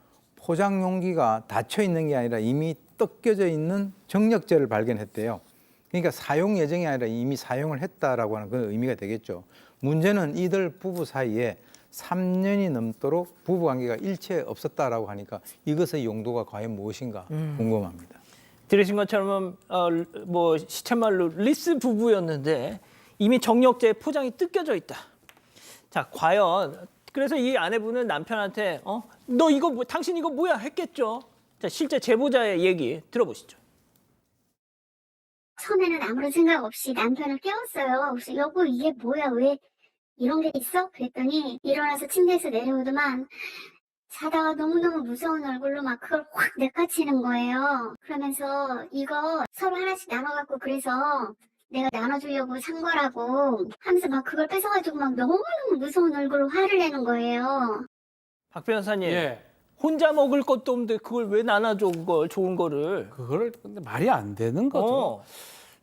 포장 용기가 닫혀 있는 게 아니라 이미 뜯겨져 있는 정력제를 발견했대요. 그러니까 사용 예정이 아니라 이미 사용을 했다라고 하는 그런 의미가 되겠죠. 문제는 이들 부부 사이에 3년이 넘도록 부부 관계가 일체 없었다라고 하니까 이것의 용도가 과연 무엇인가 궁금합니다. 들으신 것처럼 뭐 시쳇말로 리스 부부였는데 이미 정력제 포장이 뜯겨져 있다. 자, 과연 그래서 이 아내분은 남편한테 너 이거 당신 이거 뭐야 했겠죠. 자, 실제 제보자의 얘기 들어보시죠. 처음에는 아무런 생각 없이 남편을 깨웠어요. 그래서 여보 이게 뭐야, 왜 이런 게 있어? 그랬더니 일어나서 침대에서 내려오더만 자다가 너무너무 무서운 얼굴로 막 그걸 확 내까치는 거예요. 그러면서 이거 서로 하나씩 나눠갖고 그래서 내가 나눠주려고 산 거라고 하면서 막 그걸 뺏어가지고 막 너무너무 무서운 얼굴로 화를 내는 거예요. 박 변호사님, 예. 혼자 먹을 것도 없는데 그걸 왜 나눠줘, 그걸 좋은 거를. 그걸 근데 말이 안 되는 거죠.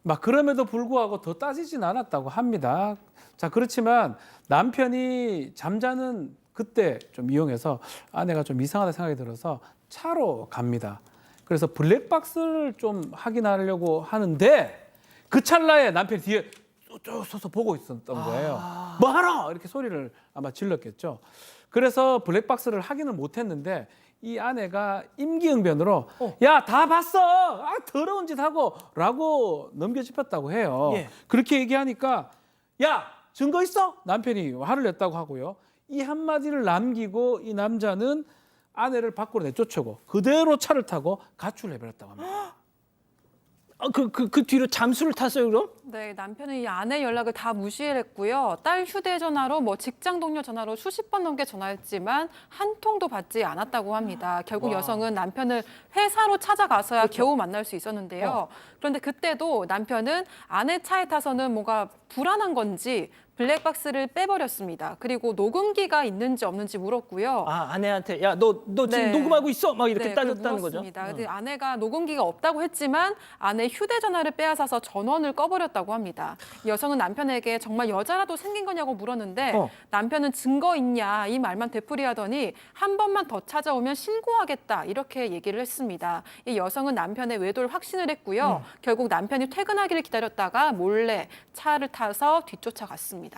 막 그럼에도 불구하고 더 따지진 않았다고 합니다. 자, 그렇지만 남편이 잠자는 그때 좀 이용해서 아내가 좀 이상하다 생각이 들어서 차로 갑니다. 그래서 블랙박스를 좀 확인하려고 하는데 그 찰나에 남편이 뒤에 쭉 서서 보고 있었던 거예요. 뭐하러 이렇게 소리를 아마 질렀겠죠. 그래서 블랙박스를 확인을 못했는데 이 아내가 임기응변으로 야, 다 봤어. 아, 더러운 짓 하고 라고 넘겨짚었다고 해요. 예. 그렇게 얘기하니까 야, 증거 있어? 남편이 화를 냈다고 하고요. 이 한마디를 남기고 이 남자는 아내를 밖으로 내쫓고 그대로 차를 타고 가출을 해버렸다고 합니다. 그 뒤로 잠수를 탔어요, 그럼? 네, 남편은 이 아내 연락을 다 무시했고요. 딸 휴대전화로 뭐 직장 동료 전화로 수십 번 넘게 전화했지만 한 통도 받지 않았다고 합니다. 결국 여성은 남편을 회사로 찾아가서야 겨우 만날 수 있었는데요. 그런데 그때도 남편은 아내 차에 타서는 뭔가 불안한 건지 블랙박스를 빼버렸습니다. 그리고 녹음기가 있는지 없는지 물었고요. 아, 아내한테 야, 너 지금 네. 녹음하고 있어? 막 이렇게 네, 따졌다는 거죠? 물었습니다. 근데 아내가 녹음기가 없다고 했지만 아내 휴대전화를 빼앗아서 전원을 꺼버렸다고 합니다. 여성은 남편에게 정말 여자라도 생긴 거냐고 물었는데 남편은 증거 있냐 이 말만 되풀이하더니 한 번만 더 찾아오면 신고하겠다 이렇게 얘기를 했습니다. 이 여성은 남편의 외도를 확신을 했고요. 결국 남편이 퇴근하기를 기다렸다가 몰래 차를 타서 뒤쫓아갔습니다.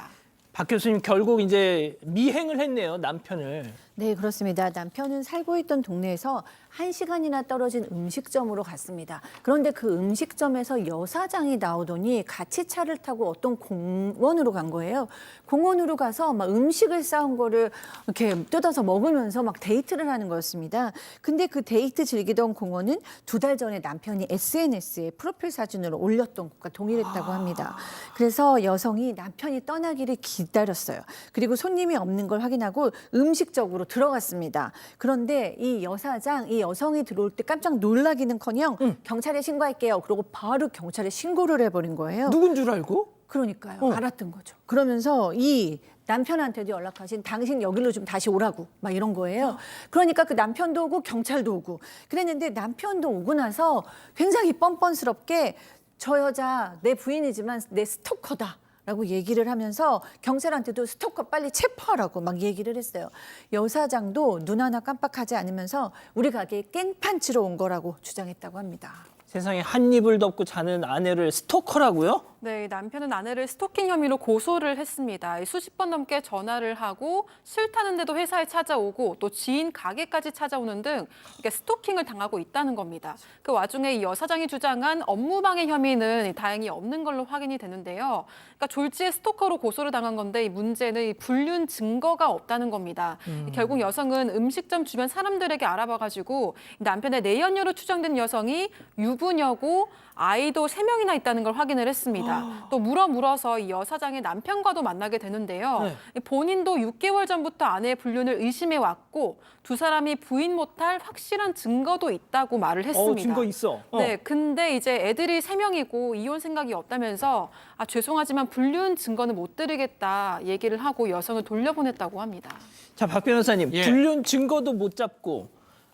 박 교수님 결국 이제 미행을 했네요, 남편을. 네, 그렇습니다. 남편은 살고 있던 동네에서 1시간이나 떨어진 음식점으로 갔습니다. 그런데 그 음식점에서 여사장이 나오더니 같이 차를 타고 어떤 공원으로 간 거예요. 공원으로 가서 막 음식을 싸온 거를 이렇게 뜯어서 먹으면서 막 데이트를 하는 거였습니다. 근데 그 데이트 즐기던 공원은 2달 전에 남편이 SNS에 프로필 사진으로 올렸던 것과 동일했다고 합니다. 그래서 여성이 남편이 떠나기를 기다렸어요. 그리고 손님이 없는 걸 확인하고 음식적으로 들어갔습니다. 그런데 이 여사장, 이 여성이 들어올 때 깜짝 놀라기는커녕 경찰에 신고할게요. 그러고 바로 경찰에 신고를 해버린 거예요. 누군 줄 알고? 그러니까요. 알았던 거죠. 그러면서 이 남편한테도 연락하신 당신 여기로 좀 다시 오라고 막 이런 거예요. 그러니까 그 남편도 오고 경찰도 오고 그랬는데 남편도 오고 나서 굉장히 뻔뻔스럽게 저 여자 내 부인이지만 내 스토커다. 라고 얘기를 하면서 경찰한테도 스토커 빨리 체포하라고 막 얘기를 했어요. 여사장도 눈 하나 깜빡하지 않으면서 우리 가게에 깽판 치러 온 거라고 주장했다고 합니다. 세상에 한 입을 덮고 자는 아내를 스토커라고요? 네, 남편은 아내를 스토킹 혐의로 고소를 했습니다. 수십 번 넘게 전화를 하고 싫다는데도 회사에 찾아오고 또 지인 가게까지 찾아오는 등 이렇게 스토킹을 당하고 있다는 겁니다. 그 와중에 이 여사장이 주장한 업무방해 혐의는 다행히 없는 걸로 확인이 되는데요. 그러니까 졸지에 스토커로 고소를 당한 건데 이 문제는 이 불륜 증거가 없다는 겁니다. 결국 여성은 음식점 주변 사람들에게 알아봐가지고 남편의 내연녀로 추정된 여성이 유부녀고 아이도 3명이나 있다는 걸 확인을 했습니다. 또 물어서 이 여사장의 남편과도 만나게 되는데요. 본인도 6개월 전부터 아내의 불륜을 의심해 왔고 두 사람이 부인 못할 확실한 증거도 있다고 말을 했습니다. 증거 있어. 네, 근데 이제 애들이 3명이고 이혼 생각이 없다면서 아, 죄송하지만 불륜 증거는 못 드리겠다 얘기를 하고 여성을 돌려보냈다고 합니다. 자, 박 변호사님, 불륜 증거도 못 잡고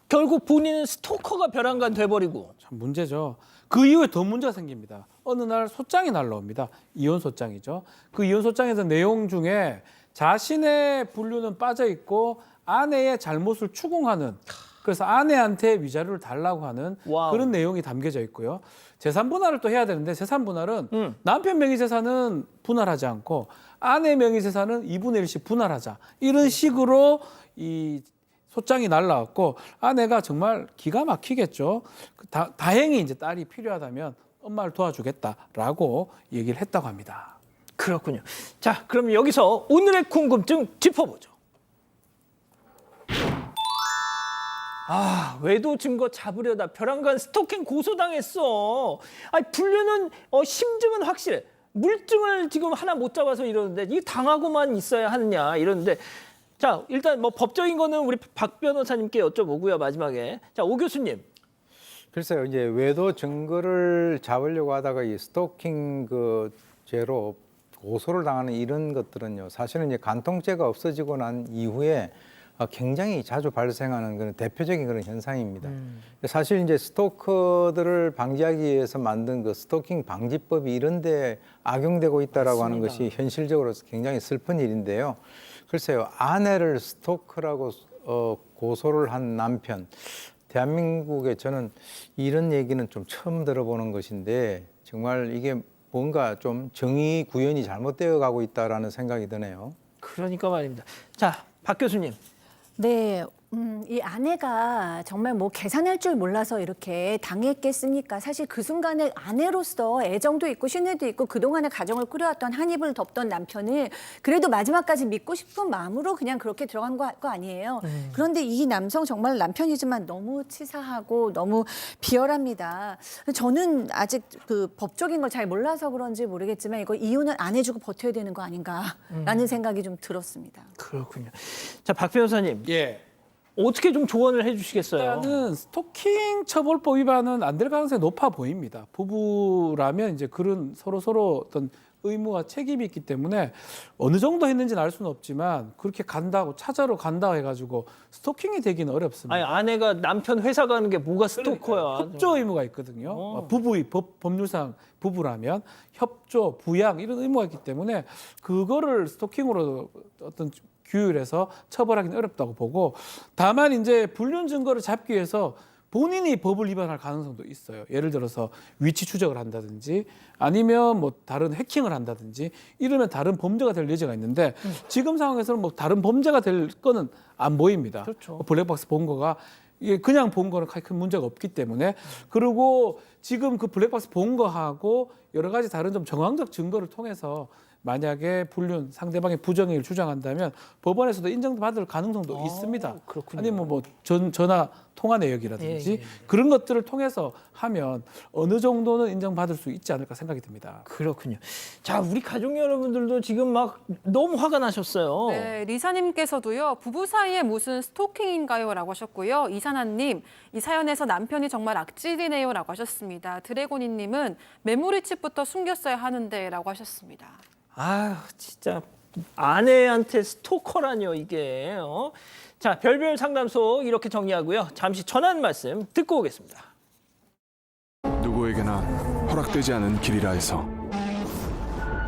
결국 본인은 스토커가 벼랑간 돼버리고. 참 문제죠. 그 이후에 더 문제가 생깁니다. 어느 날 소장이 날라옵니다. 이혼 소장이죠. 그 이혼 소장에서 내용 중에 자신의 불륜은 빠져 있고 아내의 잘못을 추궁하는 그래서 아내한테 위자료를 달라고 하는 그런 내용이 담겨져 있고요. 재산 분할을 또 해야 되는데 재산 분할은 남편 명의 재산은 분할하지 않고 아내 명의 재산은 2분의 1씩 분할하자. 이런 식으로 이 소장이 날라왔고 아내가 정말 기가 막히겠죠. 다행히 이제 딸이 필요하다면 엄마를 도와주겠다라고 얘기를 했다고 합니다. 그렇군요. 자, 그럼 여기서 오늘의 궁금증 짚어보죠. 아, 외도 증거 잡으려다 벼랑간 스토킹 고소당했어. 아니, 불륜은 심증은 확실해. 물증을 지금 하나 못 잡아서 이러는데 이게 당하고만 있어야 하느냐 이러는데 자, 일단 뭐 법적인 거는 우리 박 변호사님께 여쭤보고요. 마지막에. 자, 오 교수님. 글쎄요, 이제 외도 증거를 잡으려고 하다가 이 스토킹 그 죄로 고소를 당하는 이런 것들은요, 사실은 이제 간통죄가 없어지고 난 이후에 굉장히 자주 발생하는 그런 대표적인 그런 현상입니다. 사실 이제 스토커들을 방지하기 위해서 만든 그 스토킹 방지법이 이런 데 악용되고 있다라고 하는 것이 현실적으로 굉장히 슬픈 일인데요. 글쎄요, 아내를 스토커라고 고소를 한 남편, 대한민국에 저는 이런 얘기는 좀 처음 들어보는 것인데 정말 이게 뭔가 좀 정의 구현이 잘못되어 가고 있다라는 생각이 드네요. 그러니까 말입니다. 자, 박 교수님. 네, 이 아내가 정말 뭐 계산할 줄 몰라서 이렇게 당했겠습니까? 사실 그 순간에 아내로서 애정도 있고 신뢰도 있고 그동안의 가정을 꾸려왔던 한 입을 덮던 남편을 그래도 마지막까지 믿고 싶은 마음으로 그냥 그렇게 들어간 거 아니에요. 그런데 이 남성 정말 남편이지만 너무 치사하고 너무 비열합니다. 저는 아직 그 법적인 걸 잘 몰라서 그런지 모르겠지만 이거 이혼을 안 해주고 버텨야 되는 거 아닌가라는 생각이 좀 들었습니다. 그렇군요. 자, 박 변호사님. 예. 어떻게 좀 조언을 해주시겠어요? 일단은 스토킹 처벌법 위반은 안 될 가능성이 높아 보입니다. 부부라면 이제 그런 서로 어떤 의무와 책임이 있기 때문에 어느 정도 했는지는 알 수는 없지만 그렇게 간다고 찾아러 간다 해가지고 스토킹이 되기는 어렵습니다. 아니, 아내가 남편 회사 가는 게 뭐가 스토커야? 협조 의무가 있거든요. 법률상 부부라면 협조, 부양 이런 의무가 있기 때문에 그거를 스토킹으로 어떤 규율해서 처벌하기는 어렵다고 보고 다만 이제 불륜 증거를 잡기 위해서 본인이 법을 위반할 가능성도 있어요. 예를 들어서 위치 추적을 한다든지 아니면 뭐 다른 해킹을 한다든지 이러면 다른 범죄가 될 여지가 있는데 지금 상황에서는 뭐 다른 범죄가 될 거는 안 보입니다. 그렇죠. 블랙박스 본 거가 이게 그냥 본 거는 크게 큰 문제가 없기 때문에 그리고 지금 그 블랙박스 본 거하고 여러 가지 다른 좀 정황적 증거를 통해서 만약에 불륜 상대방의 부정행위를 주장한다면 법원에서도 인정받을 가능성도 있습니다. 그렇군요. 아니면 뭐 전화 통화 내역이라든지 예. 그런 것들을 통해서 하면 어느 정도는 인정받을 수 있지 않을까 생각이 듭니다. 그렇군요. 자, 우리 가족 여러분들도 지금 막 너무 화가 나셨어요. 네, 리사님께서도요. 부부 사이에 무슨 스토킹인가요? 라고 하셨고요. 이산아님, 이 사연에서 남편이 정말 악질이네요. 라고 하셨습니다. 드래곤이님은 메모리칩부터 숨겼어야 하는데 라고 하셨습니다. 아유, 진짜 아내한테 스토커라뇨 이게. 자, 별별 상담소 이렇게 정리하고요. 잠시 전한 말씀 듣고 오겠습니다. 누구에게나 허락되지 않은 길이라 해서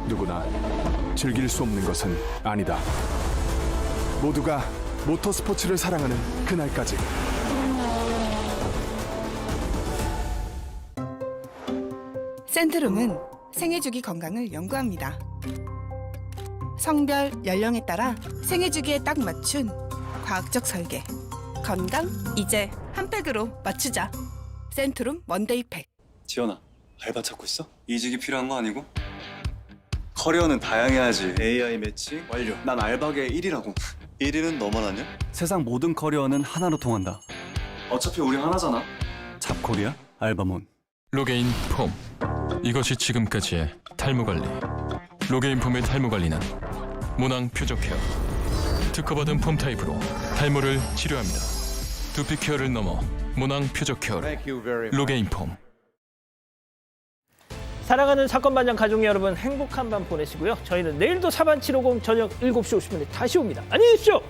누구나 즐길 수 없는 것은 아니다. 모두가 모터스포츠를 사랑하는 그날까지. 센트룸은 생애주기 건강을 연구합니다. 성별, 연령에 따라 생애주기에 딱 맞춘 과학적 설계. 건강 이제 한 팩으로 맞추자. 센트룸 원데이 팩. 지연아, 알바 찾고 있어? 이직이 필요한 거 아니고? 커리어는 다양해야지. AI 매칭 완료. 난 알바계 1위라고. 1위는 너만 아냐? 세상 모든 커리어는 하나로 통한다. 어차피 우리 하나잖아. 잡코리아 알바몬. 로게인 폼. 이것이 지금까지의 탈모 관리. 로게인 폼의 탈모 관리는 모낭 표적 케어. 특허받은 폼 타입으로 탈모를 치료합니다. 두피 케어를 넘어 모낭 표적 케어로 로게인 폼. 사랑하는 사건 반장 가족 여러분, 행복한 밤 보내시고요. 저희는 내일도 사반 750 저녁 7시 50분에 다시 옵니다. 안녕히 계십시오.